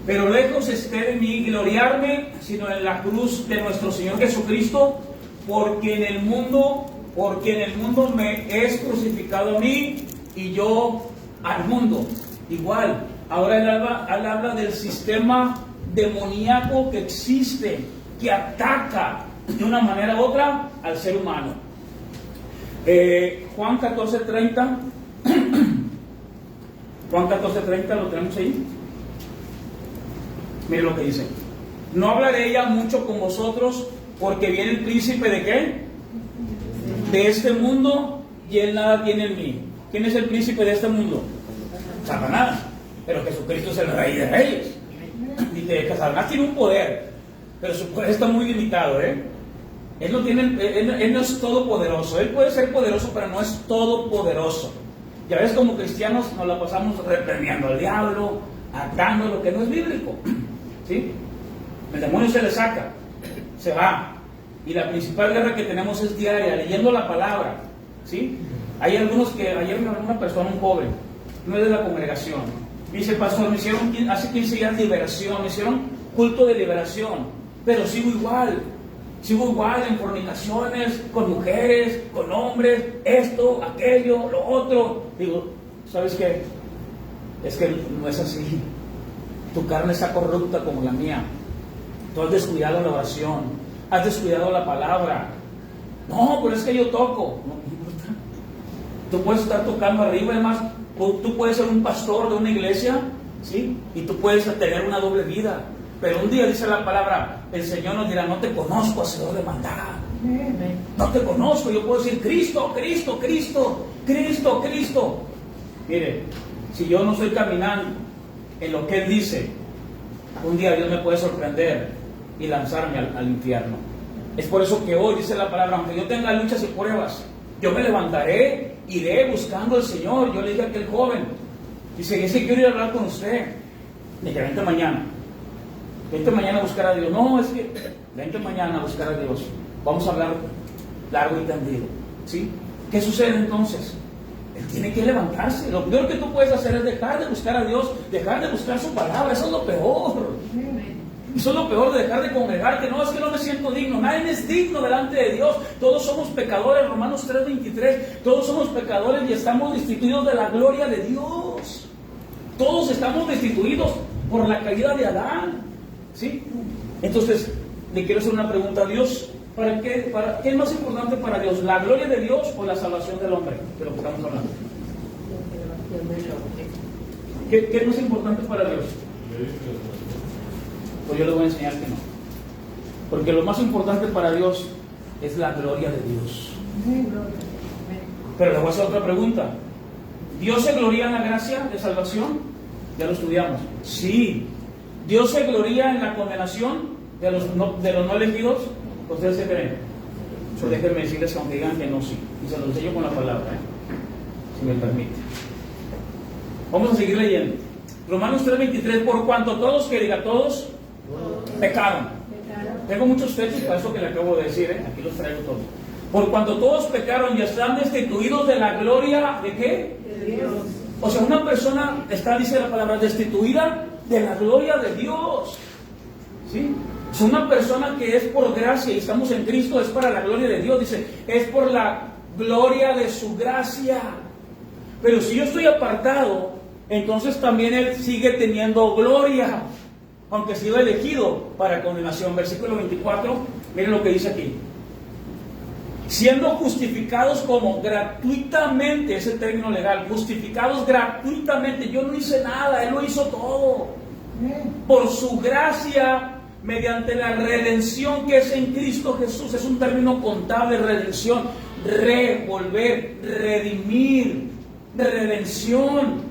Pero lejos esté de mí gloriarme, sino en la cruz de nuestro Señor Jesucristo, porque en el mundo me es crucificado a mí y yo al mundo. Igual, ahora él habla del sistema demoníaco que existe, que ataca de una manera u otra al ser humano. Juan 14:30. Juan 14:30, ¿lo tenemos ahí? Mire lo que dice: no hablaré ya mucho con vosotros, porque viene el príncipe ¿de qué? De este mundo, y él nada tiene en mí. ¿Quién es el príncipe de este mundo? Satanás. Pero Jesucristo es el rey de reyes. Dice que Satanás tiene un poder, pero su poder está muy limitado, Él no es todopoderoso. Él puede ser poderoso, pero no es todopoderoso. Ya ves, como cristianos nos la pasamos reprendiendo al diablo, atando lo que no es bíblico, ¿sí? El demonio se le saca, se va. Y la principal guerra que tenemos es diaria, leyendo la palabra, ¿sí? Hay algunos que, ayer me habló una persona, un joven, no es de la congregación, me dice: pastor, me hicieron hace 15 días liberación, me hicieron culto de liberación, pero sigo igual en fornicaciones, con mujeres, con hombres, esto, aquello, lo otro. Digo, ¿sabes qué? Es que no es así. Tu carne está corrupta como la mía. Tú has descuidado la oración, has descuidado la palabra. No, pero es que yo toco. No importa. Tú puedes estar tocando arriba, además, tú puedes ser un pastor de una iglesia, ¿sí? Y tú puedes tener una doble vida. Pero un día dice la palabra, el Señor nos dirá: no te conozco, hacedor de maldad. No te conozco. Yo puedo decir: Cristo, Cristo, Cristo, Cristo, Cristo. Mire, si yo no estoy caminando en lo que Él dice, un día Dios me puede sorprender y lanzarme al infierno. Es por eso que hoy dice la palabra: aunque yo tenga luchas y pruebas, yo me levantaré, iré buscando al Señor. Yo le dije a aquel joven, dice: es que quiero ir a hablar con usted. Dije: vente mañana. Vente mañana a buscar a Dios. No, es que vente mañana a buscar a Dios. Vamos a hablar largo y tendido, ¿sí? ¿Qué sucede entonces? Él tiene que levantarse. Lo peor que tú puedes hacer es dejar de buscar a Dios, dejar de buscar su palabra. Eso es lo peor. Eso es lo peor de dejar de congregarte. No, es que no me siento digno. Nadie es digno delante de Dios. Todos somos pecadores. Romanos 3:23. Todos somos pecadores y estamos destituidos de la gloria de Dios. Todos estamos destituidos por la caída de Adán, ¿sí? Entonces, le quiero hacer una pregunta a Dios. ¿Qué es más importante para Dios? ¿La gloria de Dios o la salvación del hombre? De lo que estamos hablando. ¿Qué es más importante para Dios? Pues yo le voy a enseñar que no. Porque lo más importante para Dios es la gloria de Dios. Pero le voy a hacer otra pregunta. ¿Dios se gloria en la gracia de salvación? Ya lo estudiamos. Sí. ¿Dios se gloria en la condenación? de los no elegidos, ¿ustedes se creen? So, déjenme decirles, aunque digan que no, sí. Y se los enseño con la palabra, si me permite. Vamos a seguir leyendo. Romanos 3:23, por cuanto todos, que diga todos, pecaron. Tengo muchos textos para eso que le acabo de decir, aquí los traigo todos. Por cuanto todos pecaron y están destituidos de la gloria, ¿de qué? De Dios. O sea, una persona está, dice la palabra, destituida de la gloria de Dios. ¿Sí? Es una persona que es por gracia y estamos en Cristo, es para la gloria de Dios. Dice, es por la gloria de su gracia. Pero si yo estoy apartado, entonces también Él sigue teniendo gloria, aunque sido elegido para condenación. Versículo 24, miren lo que dice aquí. Siendo justificados como gratuitamente, ese término legal, justificados gratuitamente. Yo no hice nada, Él lo hizo todo. Por su gracia, mediante la redención que es en Cristo Jesús. Es un término contable, redención, volver, redimir, redención.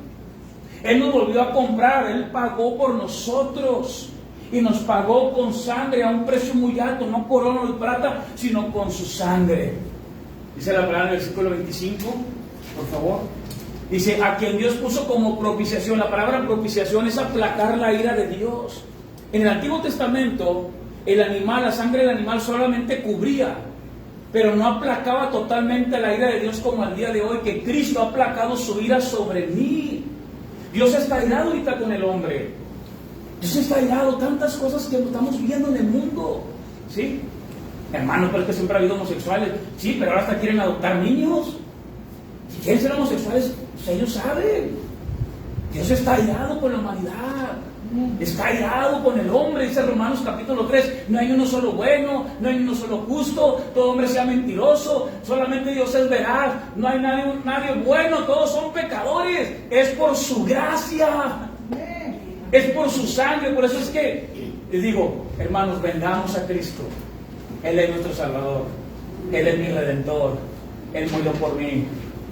Él nos volvió a comprar, Él pagó por nosotros y nos pagó con sangre a un precio muy alto, no por oro y plata, sino con su sangre. Dice la palabra en el versículo 25, por favor. Dice, a quien Dios puso como propiciación. La palabra propiciación es aplacar la ira de Dios. En el Antiguo Testamento, el animal, la sangre del animal solamente cubría, pero no aplacaba totalmente la ira de Dios como al día de hoy, que Cristo ha aplacado su ira sobre mí. Dios está airado ahorita con el hombre. Dios está airado, tantas cosas que estamos viendo en el mundo. ¿Sí? Hermano, pero es que siempre ha habido homosexuales. Sí, pero ahora hasta quieren adoptar niños. Si quieren ser homosexuales, pues ellos saben. Dios está airado con la humanidad. Está airado con el hombre, dice Romanos capítulo 3. No hay uno solo bueno, no hay uno solo justo, todo hombre sea mentiroso, solamente Dios es veraz, no hay nadie bueno, todos son pecadores. Es por su gracia, es por su sangre. Por eso es que les digo, hermanos, vengamos a Cristo. Él es nuestro Salvador, Él es mi Redentor, Él murió por mí.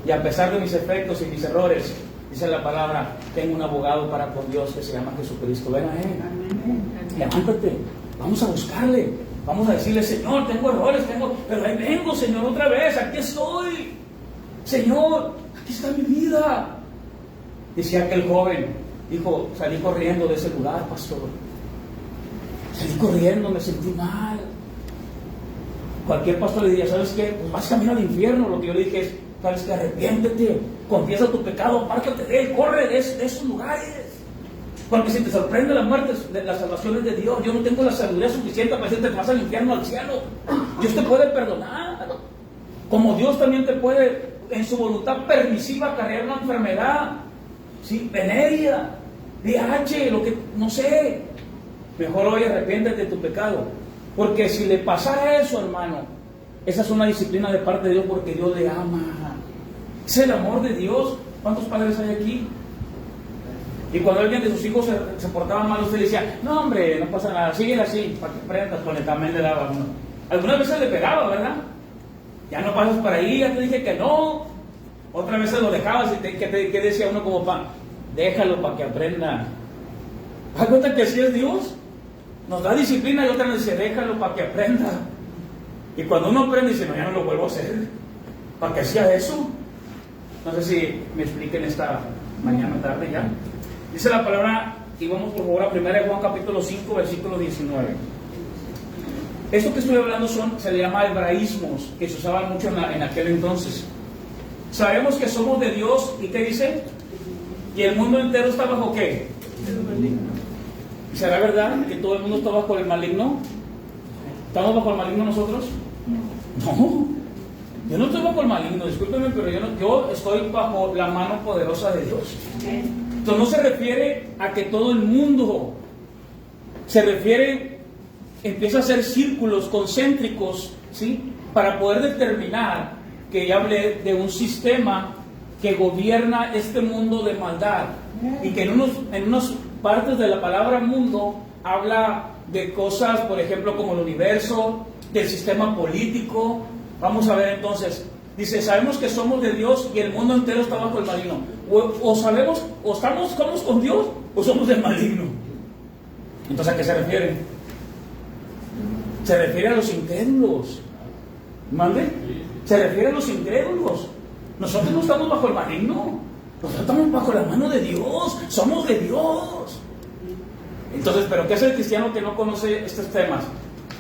Y a pesar de mis efectos y mis errores, dice la palabra, tengo un abogado para con Dios que se llama Jesucristo. Ven a Él. Levántate, vamos a buscarle. Vamos a decirle, Señor, tengo errores, pero ahí vengo, Señor, otra vez, aquí estoy. Señor, aquí está mi vida. Decía aquel joven, dijo, salí corriendo de ese lugar, pastor. Salí corriendo, me sentí mal. Cualquier pastor le diría, ¿sabes qué? Pues vas camino al infierno. Lo que yo le dije es, ¿sabes qué? Arrepiéntete, confiesa tu pecado, apártate de él, corre de esos lugares. Porque si te sorprende la muerte, las salvaciones de Dios, yo no tengo la sabiduría suficiente para decirte que vas al infierno, al cielo. Dios te puede perdonar. Como Dios también te puede, en su voluntad permisiva, cargar una enfermedad, ¿sí? Veneria, VIH, lo que, no sé. Mejor hoy arrepiéntete de tu pecado. Porque si le pasara eso, hermano, esa es una disciplina de parte de Dios, porque Dios le ama. Es el amor de Dios. ¿Cuántos padres hay aquí? Y cuando alguien de sus hijos se portaba mal, usted le decía, no hombre, no pasa nada, síguele así, para que aprendas, con el también le daba uno. Algunas veces le pegaba, ¿verdad? Ya no pasas por ahí, ya te dije que no. Otra vez se lo dejabas y ¿qué decía uno como pan? Déjalo para que aprenda. ¿Te das cuenta que así es Dios? Nos da disciplina y otra nos dice, déjalo para que aprenda. Y cuando uno aprende, dice, no, ya no lo vuelvo a hacer. ¿Para qué hacía eso? No sé si me expliquen esta mañana, tarde ya. Dice la palabra, y vamos por favor a 1 Juan capítulo 5, versículo 19. Esto que estoy hablando se le llama hebraísmos, que se usaban mucho en aquel entonces. Sabemos que somos de Dios, ¿y qué dice? Y el mundo entero está bajo ¿qué? ¿Será verdad que todo el mundo está bajo el maligno? ¿Estamos bajo el maligno nosotros? No, yo no estoy bajo el maligno, discúlpenme, pero yo estoy bajo la mano poderosa de Dios. Entonces no se refiere a que todo el mundo, se refiere, empieza a hacer círculos concéntricos, ¿sí? Para poder determinar que ya hablé de un sistema que gobierna este mundo de maldad, y que en unas partes de la palabra mundo habla de cosas, por ejemplo, como el universo, del sistema político. Vamos a ver entonces, dice, sabemos que somos de Dios y el mundo entero está bajo el maligno. O sabemos, o estamos con Dios, o somos del maligno. Entonces, ¿a qué se refiere? Se refiere a los incrédulos. ¿Mande? Se refiere a los incrédulos. Nosotros no estamos bajo el maligno. Nosotros estamos bajo la mano de Dios. Somos de Dios. Entonces, ¿pero qué hace el cristiano que no conoce estos temas?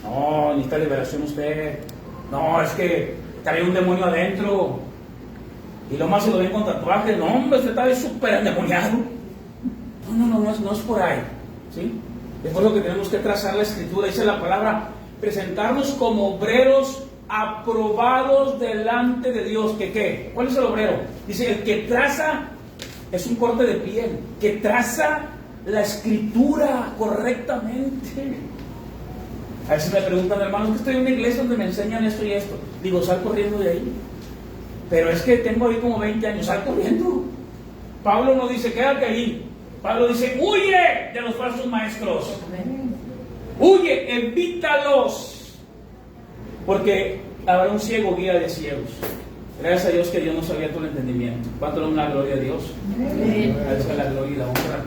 No, necesita liberación usted. No, es que trae un demonio adentro. Y lo más se lo ven con tatuajes. No, hombre, usted está súper endemoniado. No es por ahí. ¿Sí? Es por lo que tenemos que trazar la escritura. Dice la palabra, presentarnos como obreros aprobados delante de Dios. ¿Que qué? ¿Cuál es el obrero? Dice, el que traza, es un corte de piel, que traza la escritura correctamente. A veces me preguntan, hermanos, que estoy en una iglesia donde me enseñan esto y esto. Digo, sal corriendo de ahí. Pero es que tengo ahí como 20 años, sal corriendo. Pablo no dice, quédate ahí. Pablo dice, huye de los falsos maestros. Huye, evítalos. Porque habrá un ciego guía de ciegos. Gracias a Dios que Dios nos ha abierto el entendimiento. ¿Cuánto le da la gloria a Dios? Gracias a la gloria y la honra.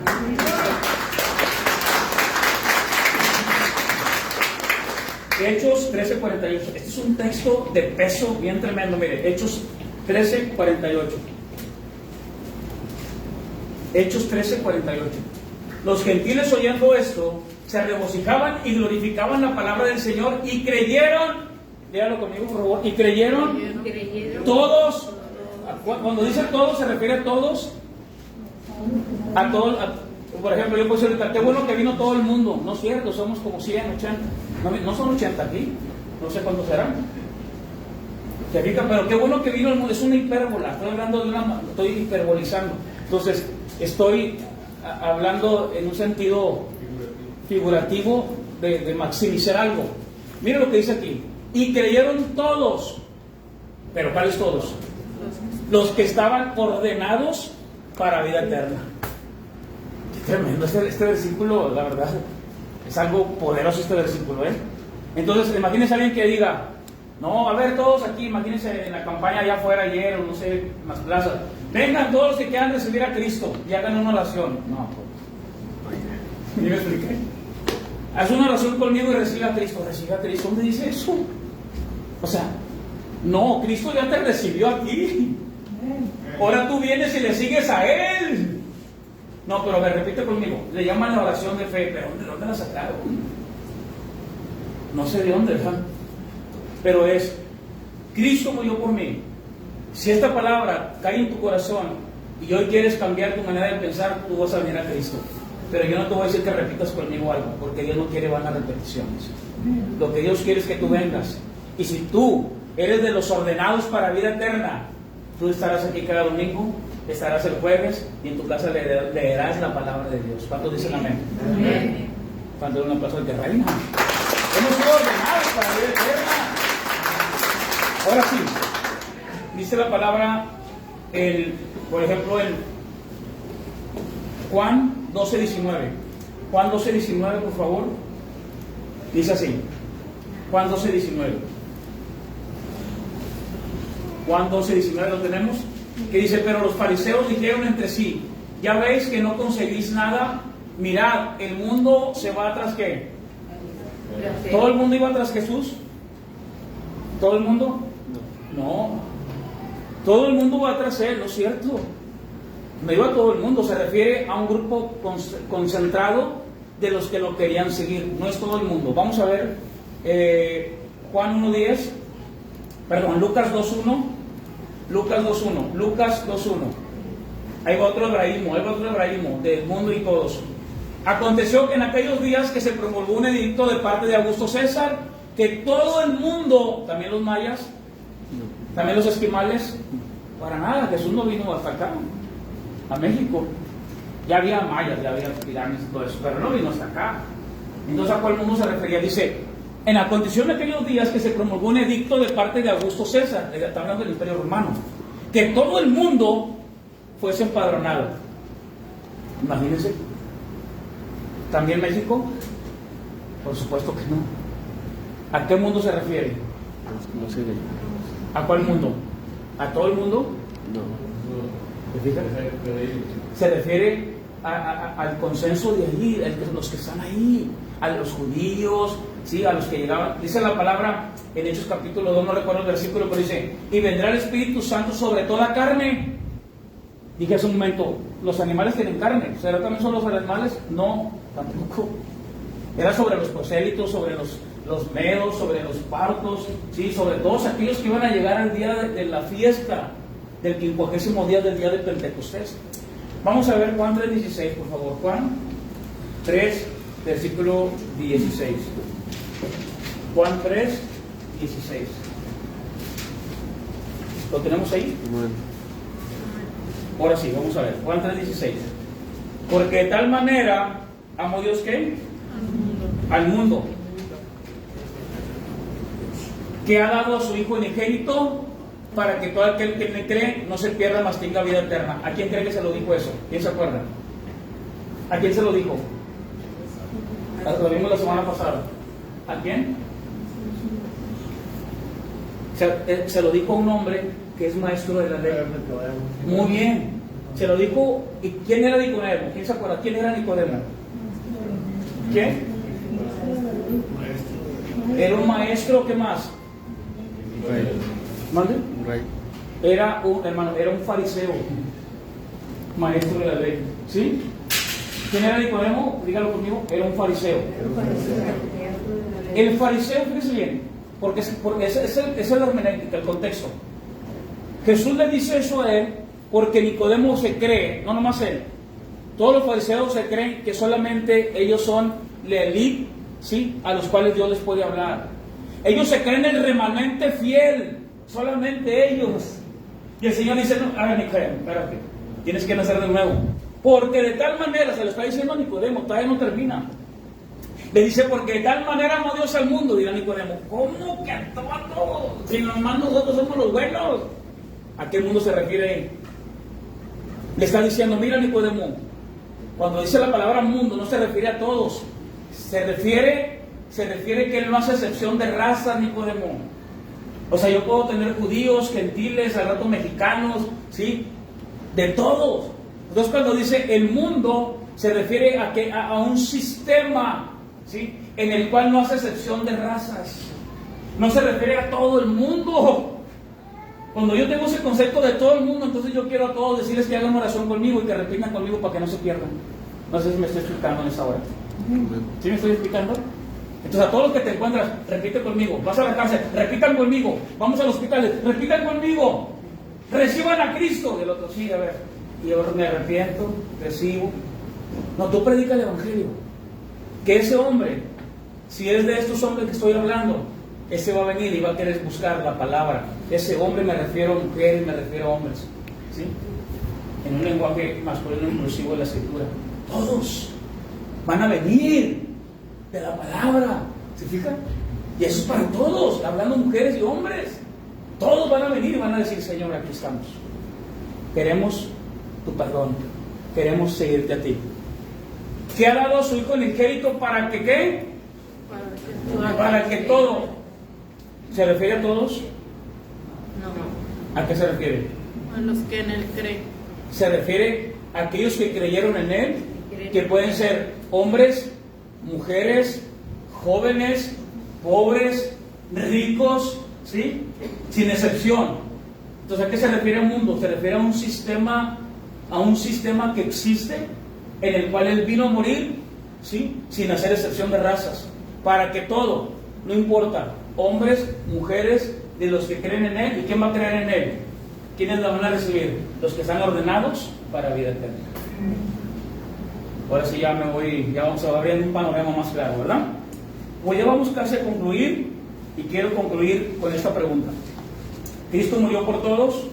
Hechos 13:48. Este es un texto de peso bien tremendo. Mire, Hechos 13:48. Hechos 13:48. Los gentiles oyendo esto se regocijaban y glorificaban la palabra del Señor y creyeron. Léalo conmigo, por favor. Y creyeron todos. Cuando dice todos, se refiere a todos. A todos. Por ejemplo, yo puedo decir, qué bueno que vino todo el mundo. No es cierto, somos como 100, 80. No son 80 aquí. No sé cuántos serán. Pero qué bueno que vino el mundo. Es una hipérbola. Estoy hiperbolizando. Entonces, estoy hablando en un sentido figurativo de maximizar algo. Mira lo que dice aquí. Y creyeron todos. ¿Pero cuáles todos? Los que estaban ordenados para vida eterna. Qué tremendo este versículo, la verdad. Es algo poderoso este versículo, ¿eh? Entonces, imagínense a alguien que diga, no, a ver, todos aquí, imagínense en la campaña allá afuera ayer, o no sé, en las plazas, vengan todos los que quieran recibir a Cristo y hagan una oración. No, pues, ¿y me expliqué? Haz una oración conmigo y recibe a Cristo. Recibe a Cristo. ¿Dónde dice eso? O sea, no, Cristo ya te recibió aquí. Ahora tú vienes y le sigues a Él. No, pero me repite conmigo. Le llaman la oración de fe. ¿Pero de dónde la sacaron? No sé de dónde, ¿verdad? Pero es, Cristo murió por mí. Si esta palabra cae en tu corazón y hoy quieres cambiar tu manera de pensar, tú vas a venir a Cristo. Pero yo no te voy a decir que repitas conmigo algo, porque Dios no quiere vanas repeticiones. Lo que Dios quiere es que tú vengas. Y si tú eres de los ordenados para vida eterna, tú estarás aquí cada domingo, estarás el jueves y en tu casa leerás la palabra de Dios. ¿Cuántos dicen amén? Amén. ¿Cuántos dan un aplauso al que reina? Hemos sido ordenados para vida eterna. Ahora sí, dice la palabra, por ejemplo, en Juan 12:19. Juan 12:19, por favor. Dice así. Juan 12:19. Juan 12:19 lo tenemos. Que dice, pero los fariseos dijeron entre sí, ya veis que no conseguís nada. Mirad, el mundo se va tras ¿qué? ¿Todo el mundo iba tras Jesús? ¿Todo el mundo? No. Todo el mundo va tras Él, ¿no es cierto? No iba todo el mundo, se refiere a un grupo concentrado de los que lo querían seguir. No es todo el mundo. Vamos a ver Juan 1:10, perdón, Lucas 2:1. Lucas 2:1. Ahí va otro hebraísmo del mundo y todos. Aconteció que en aquellos días que se promulgó un edicto de parte de Augusto César, que todo el mundo, también los mayas, también los esquimales, para nada, Jesús no vino hasta acá, a México. Ya había mayas, ya había pirámides y todo eso, pero no vino hasta acá. Entonces, ¿a cuál mundo se refería? Dice, en aconteció en aquellos días que se promulgó un edicto de parte de Augusto César, está hablando del Imperio Romano, que todo el mundo fuese empadronado. Imagínense. ¿También México? Por supuesto que no. ¿A qué mundo se refiere? No sé. ¿A cuál mundo? ¿A todo el mundo? No. ¿Te fijas? Se refiere al consenso de allí, los que están ahí, a los judíos, ¿sí? A los que llegaban. Dice la palabra en Hechos capítulo 2, no recuerdo el versículo, pero dice, y vendrá el Espíritu Santo sobre toda carne. Dije hace un momento, los animales tienen carne, ¿será también son los animales? No, tampoco. Era sobre los prosélitos, sobre los medos, sobre los partos, ¿sí? Sobre todos aquellos que iban a llegar al día de la fiesta, del 50º día del día de Pentecostés. Vamos a ver Juan 3:16, por favor. Juan 3, versículo 16. Juan 3:16. ¿Lo tenemos ahí? Bueno. Ahora sí, vamos a ver. Juan 3:16. Porque de tal manera amó Dios, ¿qué? Al mundo, que ha dado a su Hijo unigénito, para que todo aquel que le cree no se pierda, mas tenga vida eterna. ¿A quién cree que se lo dijo eso? ¿Quién se acuerda? ¿A quién se lo dijo? Lo vimos la semana pasada. ¿A quién? Se lo dijo a un hombre que es maestro de la ley. Muy bien. Se lo dijo. ¿Y quién era Nicodemo? ¿Quién se acuerda? ¿Quién era Nicodemo? ¿Quién? Era un maestro. ¿Qué más? Rey. ¿Mande? Un rey. Era un fariseo, maestro de la ley. ¿Sí? ¿Quién era Nicodemo? Dígalo conmigo. Era un fariseo. El fariseo, fíjese bien, porque esa es la hermenéutica, el contexto. Jesús le dice eso a él porque Nicodemo se cree, no nomás él, todos los fariseos se creen que solamente ellos son la élite, ¿sí? A los cuales Dios les puede hablar. Ellos se creen el remanente fiel, solamente ellos. Y el Señor dice, no, a ver, Nicodemo, espérate, tienes que nacer de nuevo. Porque de tal manera, se lo está diciendo a Nicodemo, todavía no termina. Le dice, porque de tal manera amó Dios al mundo, dirá Nicodemo. ¿Cómo que a todos? Si nomás nosotros somos los buenos. ¿A qué mundo se refiere? Le está diciendo, mira Nicodemo, cuando dice la palabra mundo, no se refiere a todos. Se refiere que Él no hace excepción de razas, Nicodemo. O sea, yo puedo tener judíos, gentiles, al rato mexicanos, ¿sí? De todos. Entonces cuando dice el mundo, se refiere a un sistema, ¿sí? En el cual no hace excepción de razas. No se refiere a todo el mundo. Cuando yo tengo ese concepto de todo el mundo, entonces yo quiero a todos decirles que hagan oración conmigo y que repitan conmigo para que no se pierdan. No sé si me estoy explicando en esa hora. ¿Sí me estoy explicando? Entonces a todos los que te encuentras, repite conmigo. Vas a la cárcel, repitan conmigo. Vamos al hospital, repitan conmigo. Reciban a Cristo. Y el otro, sí, a ver. Y yo me arrepiento, recibo. No, tú predica el Evangelio. Que ese hombre, si es de estos hombres que estoy hablando, ese va a venir y va a querer buscar la palabra. Ese hombre me refiero a mujeres, me refiero a hombres, ¿sí? En un lenguaje masculino inclusivo de la Escritura. Todos van a venir de la palabra, ¿se fijan? Y eso es para todos, hablando mujeres y hombres. Todos van a venir y van a decir, Señor, aquí estamos. Queremos tu perdón, queremos seguirte a ti. ¿Qué ha dado a su Hijo unigénito para que qué? Para que todo. ¿Se refiere a todos? No. ¿A qué se refiere? A los que en Él creen. Se refiere a aquellos que creyeron en Él, que pueden ser hombres, mujeres, jóvenes, pobres, ricos, ¿sí? Sin excepción. Entonces, ¿a qué se refiere un mundo? Se refiere a un sistema que existe, en el cual Él vino a morir, ¿sí? Sin hacer excepción de razas, para que todo, no importa, hombres, mujeres, de los que creen en Él. ¿Y quién va a creer en Él? ¿Quiénes la van a recibir? Los que están ordenados para vida eterna. Ahora sí ya vamos abriendo un panorama más claro, ¿verdad? Pues ya vamos casi a concluir, y quiero concluir con esta pregunta. ¿Cristo murió por todos?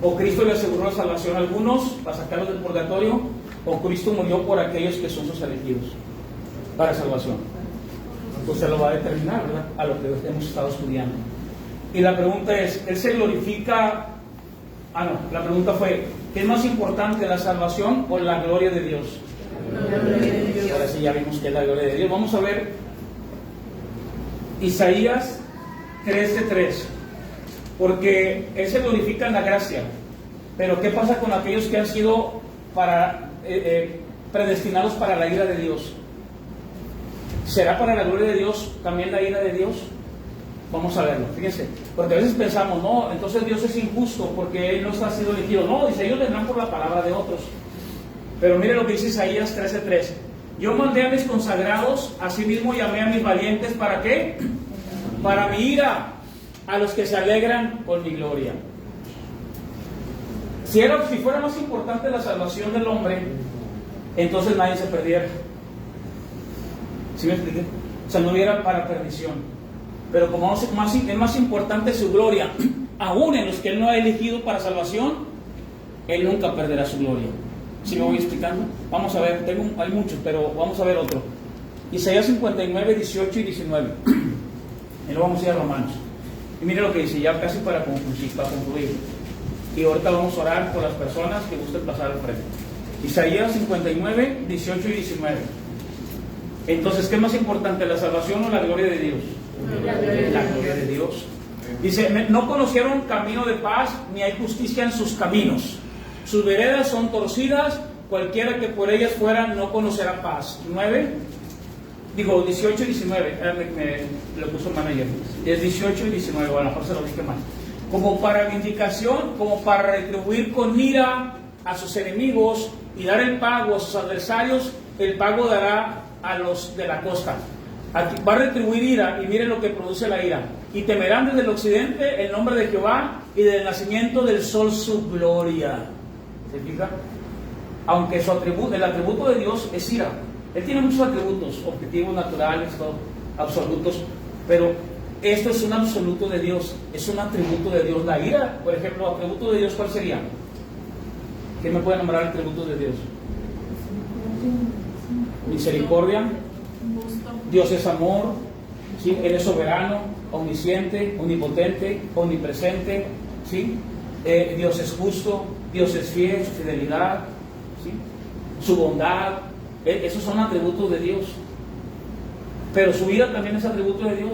¿O Cristo le aseguró la salvación a algunos para sacarlos del purgatorio? ¿O Cristo murió por aquellos que son sus elegidos para salvación? Pues se lo va a determinar, ¿verdad? A lo que hemos estado estudiando. Y la pregunta es, ¿Él se glorifica? La pregunta fue, ¿qué es más importante, la salvación o la gloria de Dios? La gloria de Dios. Ahora sí ya vimos que es la gloria de Dios. Vamos a ver Isaías 13:3. Porque Él se glorifica en la gracia. Pero ¿qué pasa con aquellos que han sido predestinados para la ira de Dios? ¿Será para la gloria de Dios también la ira de Dios? Vamos a verlo, fíjense, porque a veces pensamos, no, entonces Dios es injusto porque Él no está siendo elegido. No, dice, ellos vendrán por la palabra de otros. Pero mire lo que dice Isaías 13:3. Yo mandé a mis consagrados, asimismo llamé a mis valientes, ¿para qué? Para mi ira, a los que se alegran con mi gloria. Si fuera más importante la salvación del hombre, entonces nadie se perdiera. ¿Sí me expliqué? O sea, no hubiera para perdición. Pero como es más importante su gloria, aún en los que Él no ha elegido para salvación, Él nunca perderá su gloria. ¿Sí me voy explicando? Vamos a ver, hay muchos, pero vamos a ver otro. Isaías 59, 18 y 19. Y luego vamos a ir a Romanos. Y mire lo que dice, ya casi para concluir. Y ahorita vamos a orar por las personas que gusten pasar al frente. Isaías 59, 18 y 19. Entonces, ¿qué es más importante, la salvación o la gloria de Dios? La gloria de Dios. Dice, no conocieron camino de paz, ni hay justicia en sus caminos. Sus veredas son torcidas, cualquiera que por ellas fuera no conocerá paz. 18 y 19, me lo puso el manager. Es 18 y 19, a lo mejor se lo dije mal. Como para vindicación, como para retribuir con ira a sus enemigos y dar el pago a sus adversarios, el pago dará a los de la costa. Aquí va a retribuir ira, y miren lo que produce la ira. Y temerán desde el occidente el nombre de Jehová, y del nacimiento del sol su gloria. ¿Se fija? Aunque el atributo de Dios es ira. Él tiene muchos atributos, objetivos, naturales, todo, absolutos, pero esto es un absoluto de Dios, es un atributo de Dios. La ira, por ejemplo, atributo de Dios, ¿cuál sería? ¿Quién me puede nombrar atributos de Dios? Misericordia. Dios es amor, ¿sí? Él es soberano, omnisciente, omnipotente, omnipresente, ¿sí? Dios es justo, Dios es fiel, su fidelidad, ¿sí? Su bondad, esos son atributos de Dios. Pero su ira también es atributo de Dios.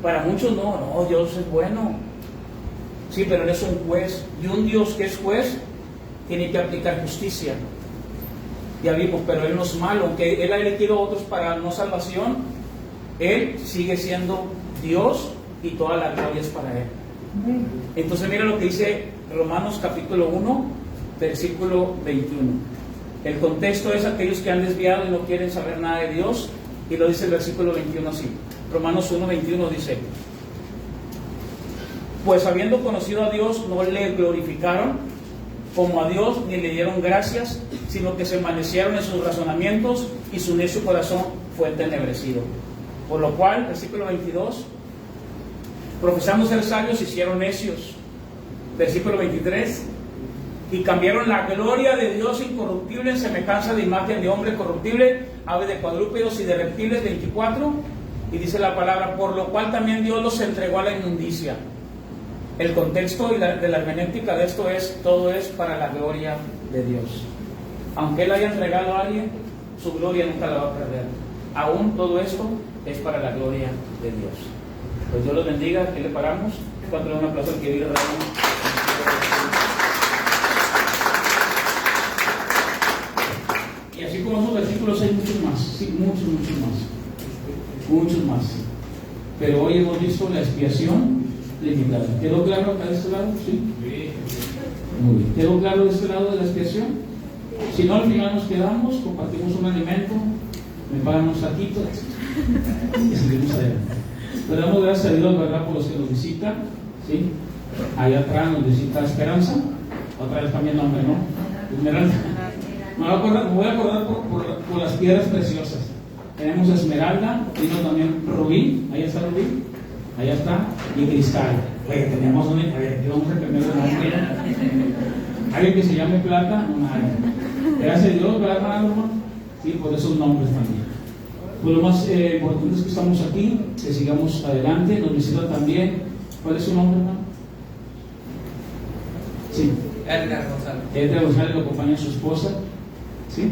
Para muchos no, Dios es bueno, sí, pero Él es un juez, y un Dios que es juez tiene que aplicar justicia. Ya vimos, pero Él no es malo, aunque Él ha elegido a otros para no salvación, Él sigue siendo Dios y toda la gloria es para Él. Entonces mira lo que dice Romanos capítulo 1, versículo 21. El contexto es aquellos que han desviado y no quieren saber nada de Dios, y lo dice el versículo 21 así. Romanos 1, 21 dice: pues habiendo conocido a Dios, no le glorificaron como a Dios, ni le dieron gracias, sino que se envanecieron en sus razonamientos, y su necio corazón fue entenebrecido. Por lo cual, versículo 22, profesando ser sabios, se hicieron necios. Versículo 23, y cambiaron la gloria de Dios incorruptible en semejanza de imagen de hombre corruptible, aves de cuadrúpedos y de reptiles. 24, y dice la palabra: por lo cual también Dios los entregó a la inmundicia. El contexto de la hermenéutica de esto es: todo es para la gloria de Dios. Aunque Él haya entregado a alguien, su gloria nunca la va a perder. Aún todo esto es para la gloria de Dios. Pues Dios los bendiga. ¿Qué le paramos? ¿Cuánto le da un aplauso al querido Ramón? Y así como esos versículos hay muchos más, sí, muchos más. Pero hoy hemos visto la expiación limitada. ¿Quedó claro acá de este lado? Sí. Muy bien. ¿Quedó claro de este lado de la expiación? Si no, al final nos quedamos, compartimos un alimento, me pagan unos taquitos y seguimos adelante. Le damos gracias a Dios, ¿verdad?, por los que nos visitan, ¿sí? Allá atrás nos visita Esperanza, otra vez también nombre, ¿no? Esmeralda. Me voy a acordar por las piedras preciosas. Tenemos Esmeralda, vino también Rubí, ahí está Rubí, allá está, y Cristal. Oye, tenemos un hombre primero de nombre. Alguien que se llame Plata, no nadie. Gracias a Dios, ¿verdad, hermano? Sí, por esos nombres también. Pues lo más importante es que estamos aquí, que sigamos adelante. Nos visita también. ¿Cuál es su nombre, hermano? Sí. Edgar González. Edgar González lo acompaña a su esposa. ¿Sí?